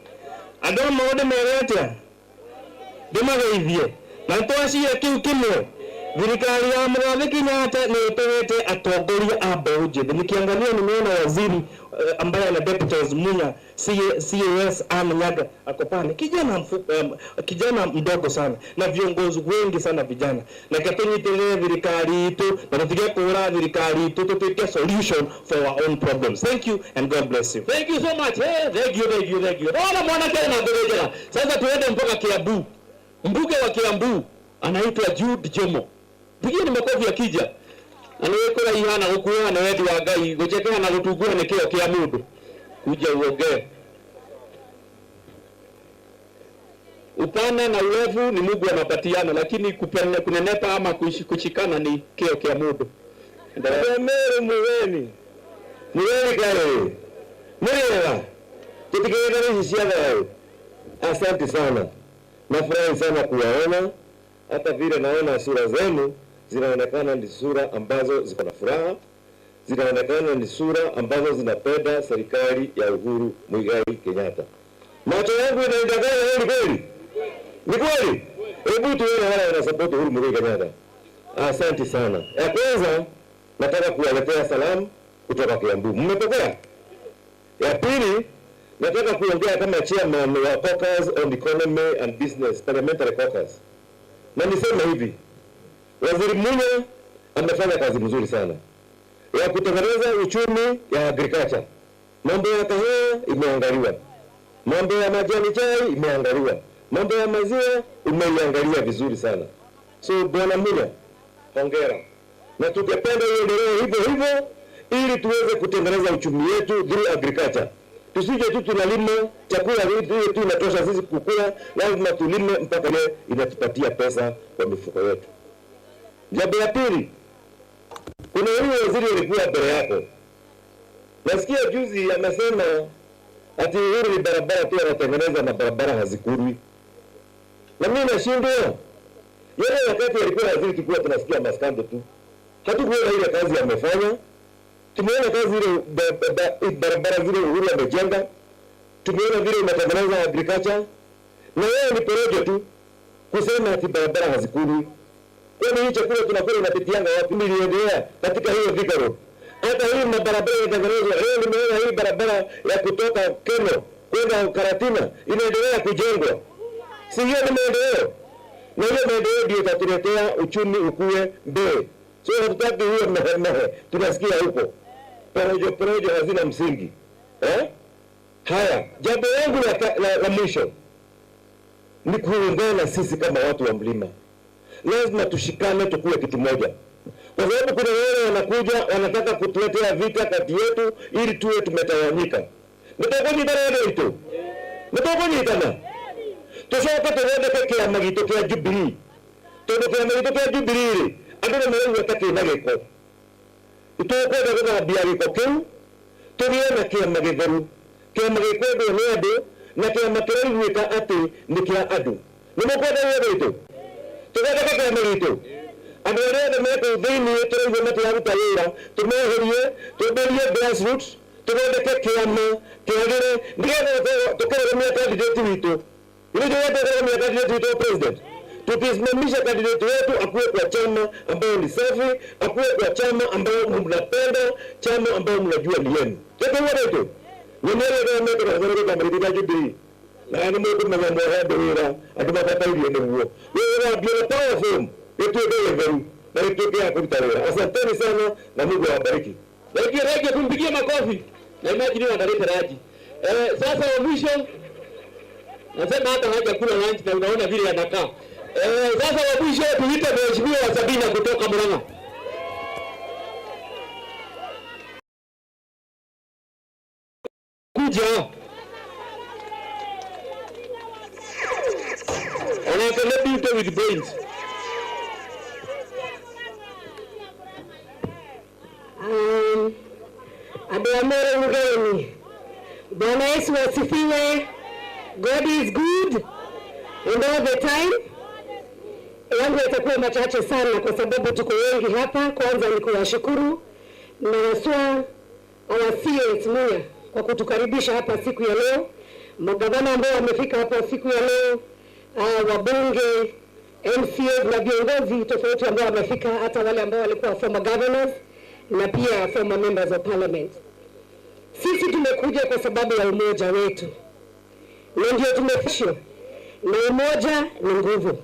Andũ maũndũ merete ndĩmageithie na twacire kiu kimwe. Thirikari ya Mũgathe Kenyatta nĩ ĩtũhete atongoria a mbeũ njĩthĩ. Nikiangalia nimeona waziri ambaye ana deputy Munya CAS Anyaga ako pale, kijana mdogo sana na viongozi wengi sana vijana. Na katunyitere thirikari itu na tutige kura thirikari itu tutuike solution for our own problems. Thank you and God bless you. Thank you so much. Thank you. Ona mwana tena ngojera. Sasa tuende mpaka Kiambu. Mbunge wa Kiambu anaitwa Jude Jomo. Pigieni makofi akija. Anawekora ihana gukuwa na wendi wa Ngai guchekera na gutungura ni kio kia mundu. Kuja uongee. Upana na urefu ni Mungu anapatiana, lakini kunenepa ama kushikana ni kio kia mundu. Meru muweni. Muweni kare. Mwewa. Tutikega hizi siada. Asante sana. Nafurahi sana kuwaona. Hata vile naona sura zenu zinaonekana ni sura ambazo ziko na furaha, zinaonekana ni sura ambazo zinapenda serikali ya Uhuru Muigai Kenyatta. Macho yangu inaidanganya kweli kweli? Ni kweli? Hebu tuone wale wana support Uhuru Muigai Kenyatta. Asante sana. Ya kwanza nataka kuwaletea salamu kutoka Kiambu. Mmepokea? Ya pili nataka kuongea kama chairman wa Caucus on Economy and Business, Parliamentary Caucus. Na niseme hivi, Waziri Munya amefanya kazi mzuri sana ya kutengeneza uchumi ya agriculture. Mambo ya kahawa imeangaliwa, mambo ya majani chai imeangaliwa, mambo ya maziwa umeiangalia vizuri sana. So Bwana Munya, hongera, na tungependa iendelee hivyo hivyo ili tuweze kutengeneza uchumi wetu through agriculture. Tusije tu tunalima chakula hivi tu inatosha sisi kukula, lazima tulime mpaka leo inatupatia pesa kwa mifuko yetu. Jambo la pili, kuna huyu waziri alikuwa mbele yako. Nasikia juzi amesema ati Uhuru ni barabara tu anatengeneza na barabara hazikurwi. Na mimi nashindwa. Yeye wakati alikuwa waziri tulikuwa tunasikia maskando tu. Hatukuona ile kazi amefanya. Tumeona kazi ile barabara zile Uhuru amejenga. Tumeona vile unatengeneza agriculture. Na yeye ni porojo tu kusema ati barabara hazikurwi. Kwani hii chakula tunakula inapitianga wapi? Niliendelea katika hiyo Thika Road. Hata hii barabara inatengenezwa. Leo nimeona hii barabara ya kutoka Keno kwenda Karatina inaendelea kujengwa. Si hiyo ni maendeleo? Na hiyo maendeleo ndio itatuletea uchumi ukue mbele. Sio hatutaki hiyo mehemehe. Tunasikia huko. Porojo hazina msingi. Haya, jambo langu la mwisho ni kuungana sisi kama watu wa mlima. Lazima tushikane tukue kitu moja. Kwa sababu kuna wale wanakuja wanataka kutuletea vita kati yetu ili tuwe tumetawanyika. Nitokonyitana yetu. Nitokonyitana. Tushoka tuwende kwa magito kwa Jubilee. Tuwende magito kwa Jubilee. Andona mwenye wataki nageko. Tutokwenda kwa biariko keu. Tuliona kia magetheru. Kia magekwedo ni adu na kia makereri wika ati ni kia adu. Nimekwenda yetu. Tuwende kwa magito. Adorea meko dhini tuwe mtu yaruta wira tumeherie tuberie grassroots tuweke kiama kiagere ndio tukere candidate wetu ile ndio candidate wetu president tukisimamisha candidate wetu akuwe kwa chama ambayo ni safi, akuwe kwa chama ambayo mnapenda, chama ambayo mnajua ni yenu. Tete wetu ni ndio meko na zero kama ndio Jubilee na ni meko na mambo ya wira adumapata ile ndio wewe ndio powerful yetu ndio na itokea kumtawala. Asanteni sana na Mungu awabariki. Lakini Raji kumpigia makofi. Na imagine wanaleta Raji. Sasa wa mwisho nasema hata haja kula lunch na unaona vile anakaa. Sasa wa mwisho tuite mheshimiwa wa Sabina kutoka Murang'a. Kuja. And I can let you with brains. Abeamere mgeni. Bwana Yesu asifiwe. God is good and all the time. Yangu yatakuwa machache sana kwa sababu tuko wengi hapa. Kwanza ni kuwashukuru na haswa CS Munya kwa kutukaribisha hapa siku ya leo. Magavana ambao wamefika hapa siku ya leo, wabunge, MCA na viongozi tofauti ambao wamefika, hata wale ambao walikuwa former governors na pia former members of parliament. Sisi tumekuja kwa sababu ya umoja wetu. Na ndio tumefishwa. Na umoja ni nguvu.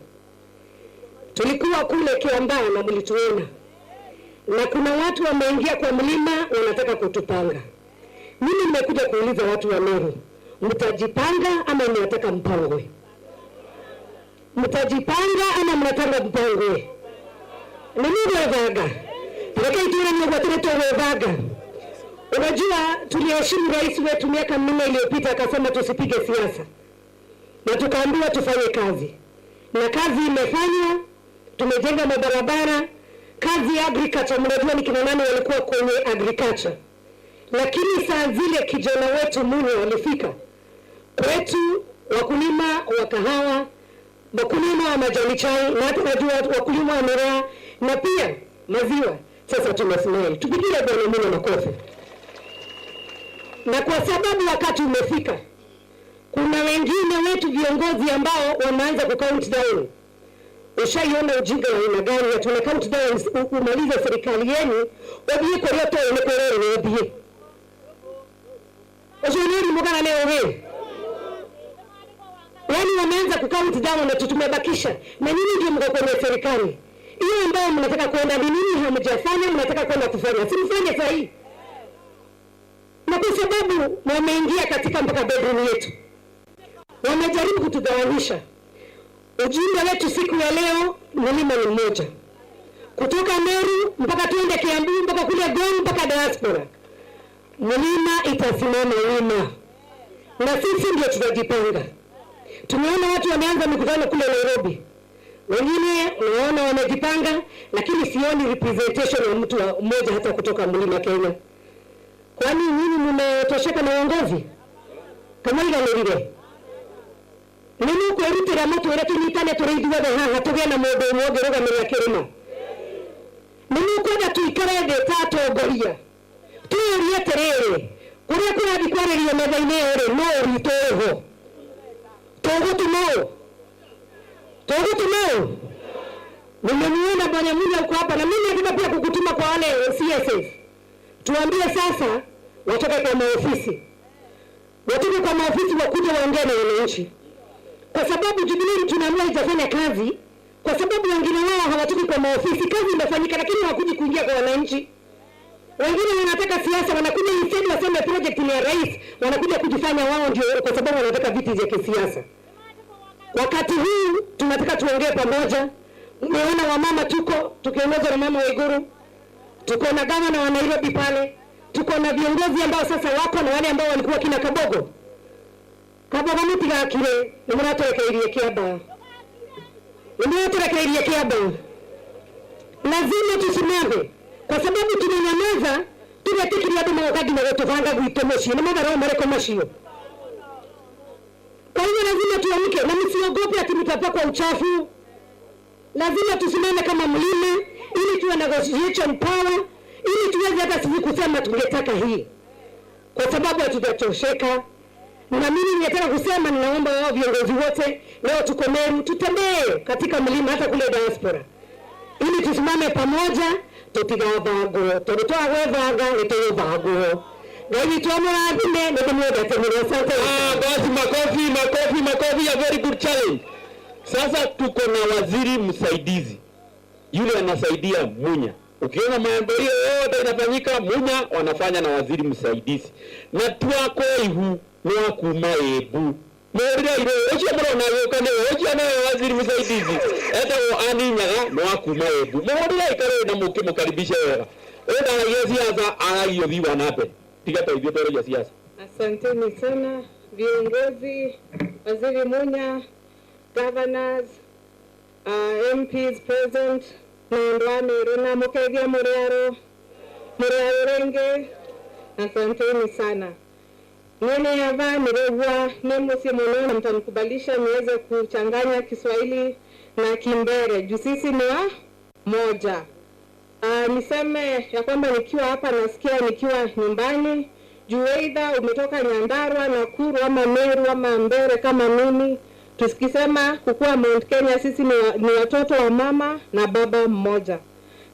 Tulikuwa kule Kiambaa na mlituona. Na kuna watu wameingia kwa mlima wanataka kutupanga. Mimi nimekuja kuuliza watu wa Meru, mtajipanga ama mnataka mpangwe? Mtajipanga ama mnataka mpangwe? Ni Mungu azaga. Tuleka ituna ni watu wevaga. Unajua tuliheshimu rais wetu miaka 4 iliyopita akasema tusipige siasa. Na tukaambiwa tufanye kazi. Na kazi imefanywa, tumejenga mabarabara, kazi ya agriculture, mnajua ni kina nani walikuwa kwenye agriculture. Lakini saa zile kijana wetu Munya walifika kwetu, wakulima wa kahawa, wakulima wa majani chai, na hata najua wakulima wa miraa na pia maziwa. Sasa tumesimama. Tupigie Bwana Munya makofi. Na kwa sababu wakati umefika, Kuna wengine wetu viongozi ambao wameanza ku count down. Ushaiona ujinga wa aina gani? Tuna count down umalize serikali yenu, wabie kwa yote ni kwa leo wabie. Ujiniri mugana leo wewe. Yaani wameanza ku count down na tumebakisha. Na nini ndio mko kwenye serikali? Hiyo ambayo mnataka kwenda nini hamjafanya, mnataka kwenda kufanya. Simfanye sahihi. Na kwa sababu wameingia katika mpaka bedroom yetu. Wamejaribu kutugawanisha. Ujumbe wetu siku ya leo mlima ni mmoja. Kutoka Meru mpaka tuende Kiambu mpaka kule Gong mpaka diaspora. Mlima itasimama wima. Na sisi ndio tutajipanga. Tumeona watu wameanza mikutano kule Nairobi. Wengine naona wamejipanga lakini sioni representation ya mtu mmoja hata kutoka Mlima Kenya. Kwani nyinyi mmetosheka na uongozi? Kama ile ndio. Nini kwirutira mutu ire tunyitane tureithwe haha tugea na mundu umwe rugamira kirima. Nini kwenda tuikare thĩ ta atongoria. Tuurie atiriri, kuria kurathi kwaririo metha-inĩ ĩrĩ no ũritũ ho. Tũgũtũmwo. Nimemuona Bwana Mungu yuko hapa na mimi nataka pia kukutuma kwa wale CSF. Tuambie sasa watoke kwa maofisi. Watoke kwa maofisi wakuje waongee na wananchi. Kwa sababu Jubilee tunaamua itafanya kazi, kwa sababu wengine wao hawatoki kwa maofisi, kazi imefanyika lakini hawakuji kuingia kwa wananchi. Wengine wanataka siasa, wanakuja instead waseme project ni ya rais, wanakuja kujifanya wao ndio kwa sababu wanataka viti vya kisiasa. Wakati huu tunataka tuongee pamoja. Umeona wamama tukiongozwa na mama Waiguru, tuko na gavana wa Nairobi pale, tuko na viongozi ambao sasa wako na wale ambao walikuwa kina Kabogo. Kabogo mutiga kile nimuratorekeirie kiaba. Nimuratorekeirie kiaba. Lazima tusimame kwa sababu tumenyamaza, tumetekelea ndio mawakati na kutuvanga gwito moshi na madhara mareko moshi. Kwa hiyo lazima tuamke na msiogope ati mtapakwa uchafu. Lazima tusimame kama mlima ili tuwe na negotiation power, ili tuweze hata sisi kusema tungetaka hii. Kwa sababu hatujatosheka. Na mimi ningetaka kusema, ninaomba wao viongozi wote leo tuko Meru tutembee katika mlima hata kule diaspora. Ili tusimame pamoja, tutigavango, tutoa wevanga nitovago. Gaidi tuamura binde ndio mmoja tena asante. Basi makofi, a very good challenge. Sasa tuko na waziri msaidizi. Yule anasaidia Munya. Ukiona mambo hiyo yote inafanyika Munya wanafanya na waziri msaidizi. Na tuako ihu no kumaebu. Mwerira ile ocho bro na yoka ne ocho na waziri msaidizi. Eta ani nyaga no kumaebu. Mwerira ikare na mukaribisha wewe. Enda na siasa anayo viwa nape. Tigata hivyo toro ya siasa. Asanteni sana viongozi, waziri Munya, governors, MPs present, Nandwane, Rona Mukevia Muriaro Renge. Asanteni sana. Nene hava nirewa nemo simuno na mtanikubalisha niweze kuchanganya Kiswahili na Kimbere. Juu sisi ni wa moja. Niseme ya kwamba nikiwa hapa nasikia nikiwa nyumbani. Juu either umetoka Nyandarua, Nakuru ama Meru ama Mbere kama mimi. Tusikisema kukua Mount Kenya sisi ni watoto wa mama na baba mmoja.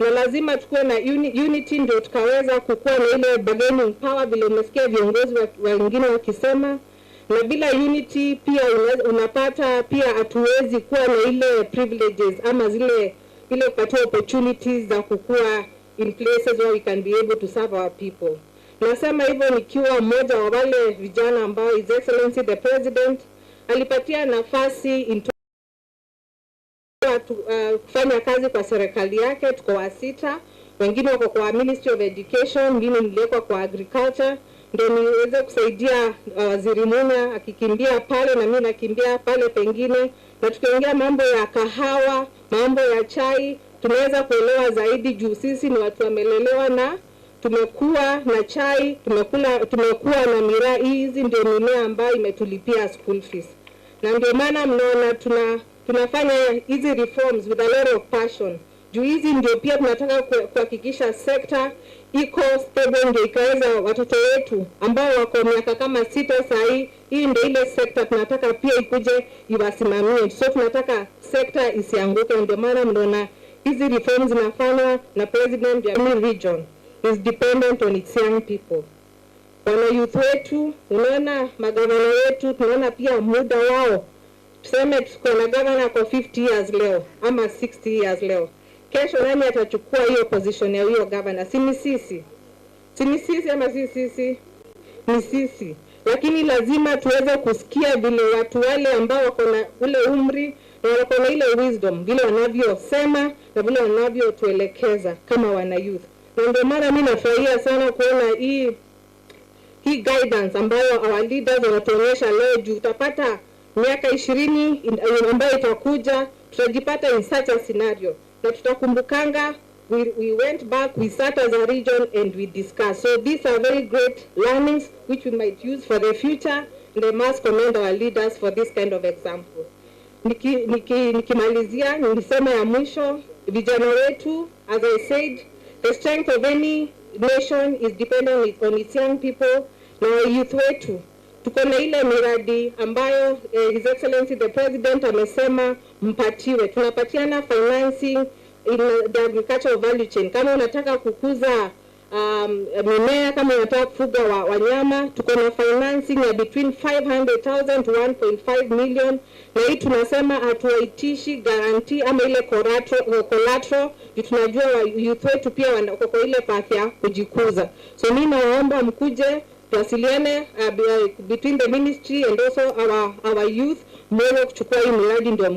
Na lazima tukue na unity ndio tukaweza kukua na ile bargaining power vile umesikia viongozi wengine wakisema. Na bila unity pia unapata pia hatuwezi kuwa na ile privileges ama zile kupata opportunities za kukua in places where we can be able to serve our people. Nasema hivyo nikiwa mmoja wa wale vijana ambao His Excellency the President alipatia nafasi kufanya kazi kwa serikali yake. Tuko wa 6, wengine wako kwa Ministry of Education, wengine nilikuwa kwa Agriculture, ndio niweze kusaidia waziri Munya akikimbia pale na mimi nakimbia pale pengine, na tukiongea mambo ya kahawa, mambo ya chai, tunaweza kuelewa zaidi juu sisi ni watu wamelelewa na tumekuwa na chai, tumekuwa na miraa. Hizi ndio mimea ambayo imetulipia school fees. Na ndio maana mnaona tunafanya hizi reforms with a lot of passion. Juu hizi ndio pia tunataka kuhakikisha sekta iko stable, ndio ikaweza watoto wetu ambao wako miaka kama 6 sahi. Hii ndio ile sekta tunataka pia ikuje iwasimamie. So tunataka sekta isianguke, ndio maana mnaona hizi reforms zinafanywa na president ya region is dependent on its young people. Wana youth wetu, unaona magavana wetu, tunaona pia muda wao. Tuseme tuko na governor kwa 50 years leo ama 60 years leo. Kesho nani atachukua hiyo position ya hiyo governor? Si ni sisi? Si ni sisi ama si sisi? Ni sisi. Lakini lazima tuweze kusikia vile watu wale ambao wako na ule umri na wako na ile wisdom, vile wanavyosema na vile wanavyotuelekeza kama wana youth. Na ndio maana mimi nafurahia sana kuona hii guidance ambayo our leaders wanatuonyesha leo. Juu utapata miaka 20 ambayo itakuja, tutajipata in such a scenario. Na tutakumbukanga, we went back, we sat as a region and we discussed. So these are very great learnings which we might use for the future, and I must commend our leaders for this kind of example. Nikimalizia, nilisema ya mwisho, vijana wetu, as I said, the strength of any nation is dependent on its young people. Na youth wetu, tuko na ile miradi ambayo His Excellency the President amesema mpatiwe. Tunapatiana financing in the agricultural value chain. Kama unataka kukuza mimea, kama unataka kufuga wanyama, tuko na financing ya between 500,000 to 1.5 million. Na hii tunasema hatuwaitishi guarantee ama ile collateral. Tunajua youth wetu pia wako kwa ile path ya kujikuza. So mimi naomba mkuje tuwasiliane between the ministry and also our youth, mweze kuchukua hii miradi ndio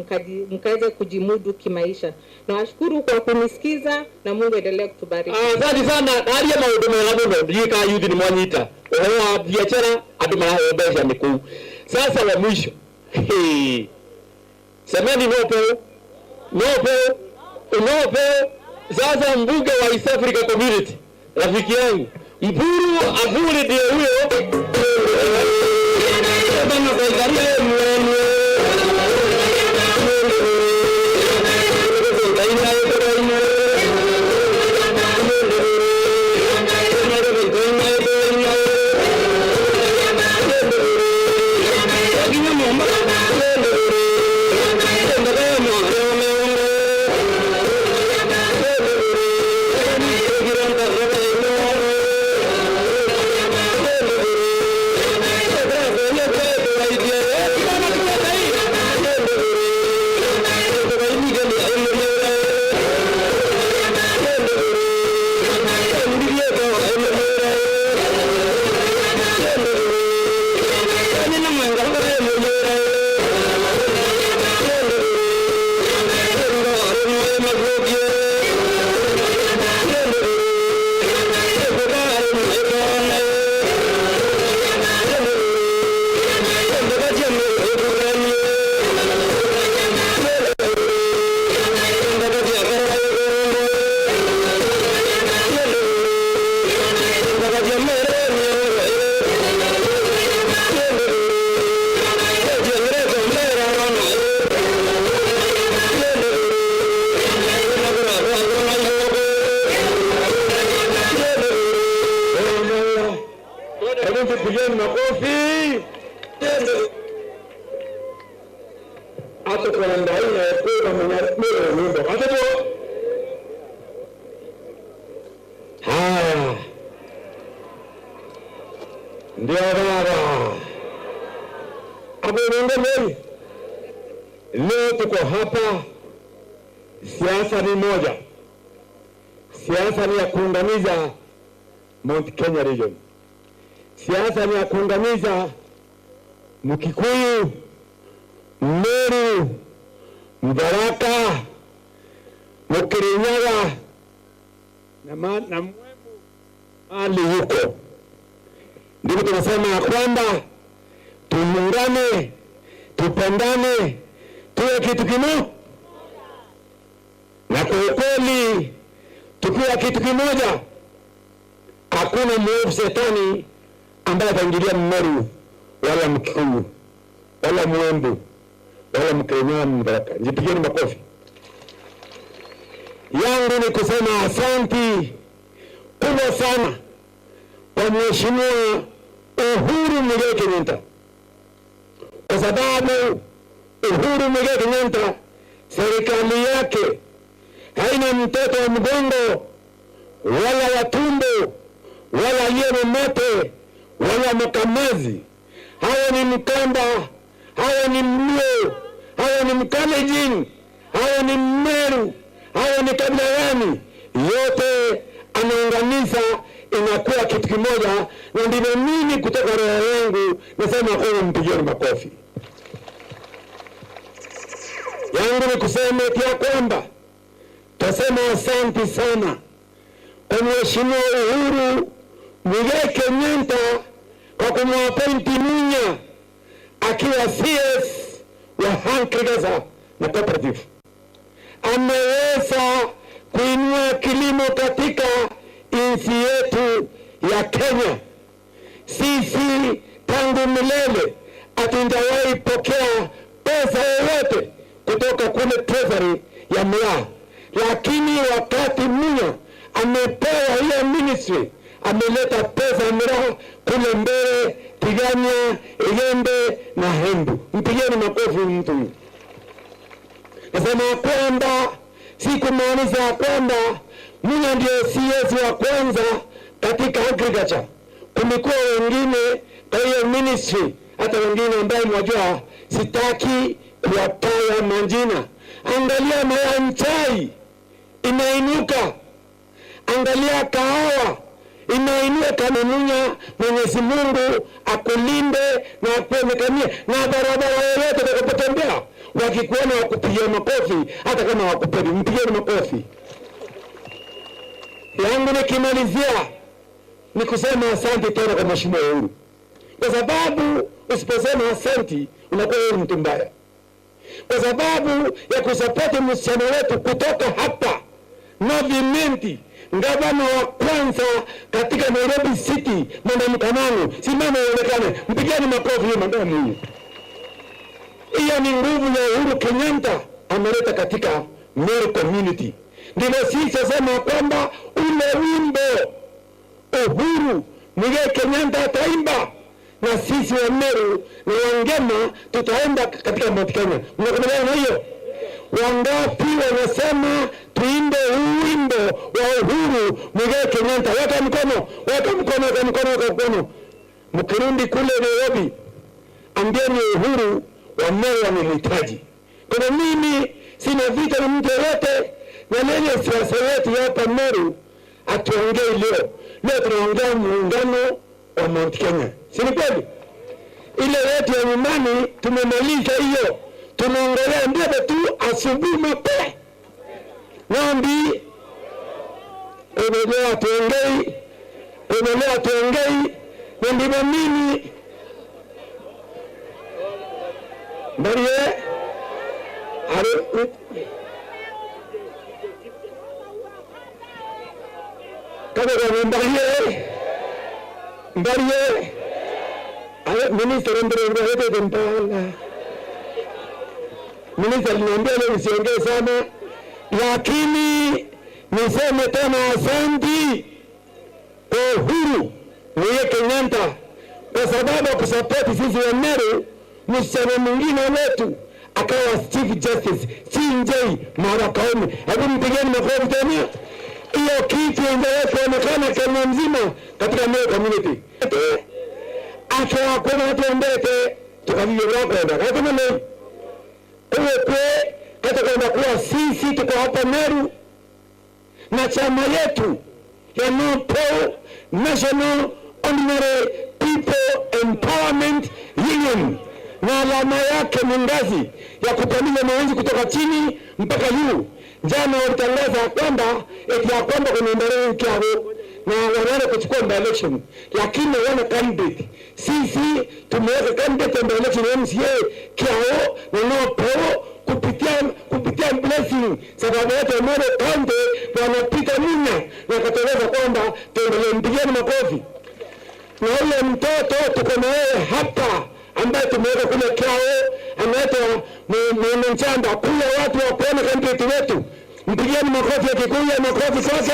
mkaweze kujimudu kimaisha. Nawashukuru kwa kunisikiza na Mungu endelee kutubariki. Asante sana. Hali ya mauduma ya labuno jika youth ni mwanyita. Owa biashara aduma obesha mikuu. Sasa wa mwisho. Semeni nopo. Sasa mbunge wa East Africa Community, rafiki yangu Mpuru Avule ndio huyo. Bana kwa ndio baba. Abongo leo tuko hapa, siasa ni moja. Siasa ni ya kuunganiza Mount Kenya region. Siasa ni ya kuunganiza Mkikuyu, Meru, Mbaraka, Mkirinyaga na Mwembu hali huko. Ndipo tunasema kwamba tuungane, tupendane, tuwe kitu kimoja. Na kwa kweli tukiwa kitu kimoja, hakuna mwovu shetani ambaye ataingilia Mmeru wala Mkikuyu wala Mwembu wala Mkirinyaga, Mbaraka. Jipigeni makofi. yangu ni kusema asanti kubwa sana kwa Mheshimiwa Uhuru Muigai Kenyatta, kwa sababu Uhuru Muigai Kenyatta serikali yake haina mtoto wa mgongo wala wa tumbo wala aliye na mate wala makamazi. Hawa ni Mkamba, hawa ni Mluo, hawa ni Mkalenjin, hawa ni Mmeru, hawa ni kabila gani, yote anaunganisha inakuwa kitu kimoja. Na ndivyo mimi kutoka roho yangu nasema kwa mpigieni makofi. Yangu ni kusema pia kwamba tasema asante sana kwa Mheshimiwa Uhuru Muigai Kenyatta kwa kumwapointi Munya akiwa CS wa Agriculture na Cooperative. Ameweza kuinua kilimo katika nchi yetu ya Kenya. Sisi tangu milele hatujawahi pokea pesa yoyote kutoka kule treasury ya Mlaa, lakini wakati Munya amepewa hiyo ministry ameleta pesa Mlaa kule mbele, Tigania, Igembe na Hembu. Mpigeni makofi mtu. Nasema kwamba si kumaanisha kwamba Munya ndio CS wa kwanza katika agriculture. Kumekuwa wengine kwa hiyo ministry, hata wengine ambaye mwajua sitaki kuwataja majina. Angalia Mayai chai inainuka, angalia kahawa inainuka. Munya, Mwenyezi Mungu akulinde na akuonekanie, na barabara yoyote utakapotembea wakikuona wakupigia makofi, hata kama wakupendi mpigieni makofi. Yangu nikimalizia ni kusema asante tena kwa Mheshimiwa Uhuru, kwa sababu usiposema asante unakuwa wewe mtu mbaya, kwa sababu ya kusapoti msichana wetu kutoka hapa Novimenti, gavana wa kwanza katika Nairobi City, Madam Kamanu. Simama uonekane, mpigeni makofi hiyo madamu hiyo. Hiyo ni nguvu ya Uhuru Kenyatta ameleta katika Meru community. Ndivyo sisi sema kwamba ule wimbo Uhuru Muigai Kenyatta ataimba, na sisi wa Meru na Wangema tutaenda katika Mount Kenya. Mnakubaliana na hiyo? Wangapi wanasema tuimbe wimbo wa Uhuru Muigai Kenyatta? Weka mkono, weka mkono, weka mkono, weka mkono. Mkirundi kule Nairobi, ambieni Uhuru wa Meru wanahitaji. Kwa mimi sina vita na mtu yote, na nene siasa yetu hapa Meru atuongei leo. Leo tunaongea muungano wa Mount Kenya. Si ni kweli? Ile yetu ya nyumbani tumemaliza hiyo. Tunaongelea ndio tu asubuhi mapema. Nambi endelea tuongei, endelea tuongei. Na ndivyo mimi Marie kama kwa Mbarie minister ndio Kampala. Minister aliniambia leo nisiongee sana, lakini niseme tena asante kwa Uhuru Muigai Kenyatta kwa sababu ya kusapoti sisi wa Meru. Msichana mwingine wetu akawa Chief Justice CJ Martha Koome. Hebu mpigeni makofi tena. Hiyo kitu endelee kuonekana Kenya mzima katika Meru community. Akawa kuna watu mbele tukavyo kwenda kama leo kwe kata kwenda kuwa sisi tuko hapa Meru na chama yetu ya NOPO, National Ordinary People Empowerment Union, na alama yake ni ngazi ya kupandisha mwananchi kutoka chini mpaka juu. Jana walitangaza kwamba eti ya kwamba kuna ndio kiao na wanaenda kuchukua election, lakini wana candidate. Sisi tumeweka candidate kwa election ya MCA kiao na NOPO kupitia blessing sababu wote Meru County wanapita Munya na katangaza kwamba tuendelee. Mpigeni makofi. Na yule mtoto tuko na yeye hapa ambaye tumeweka kule kiao anaitwa Mwanachamba. Kule watu wa kuona candidate wetu Mpigieni makofi ya Kikuyu, makofi kwake.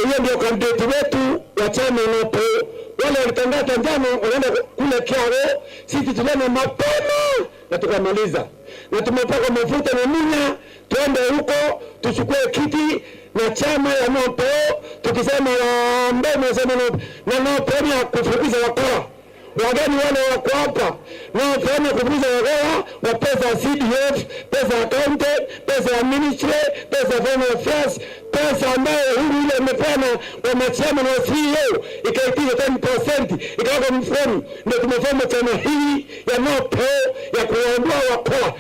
Hiyo ndio kandidati wetu wa chama NOP. Wale walitangaza njano wanaenda kule Kiaro, sisi tulienda mapema na tukamaliza. Na tumepaka mafuta na Munya, tuende huko tuchukue kiti na chama ya NOP, tukisema mbele sema na NOP ya kufukuza wakora. Wageni wale wako hapa na tena kufukuza wakora wa pesa ya CDF, pesa accountant, pesa ya ministry, pesa foreign affairs, pesa ambayo huru ile imepana wa machama na CEO ikaitisha 10% ikaweka mfano. Ndio tumefanya chama hii ya NOP ya kuondoa wakora.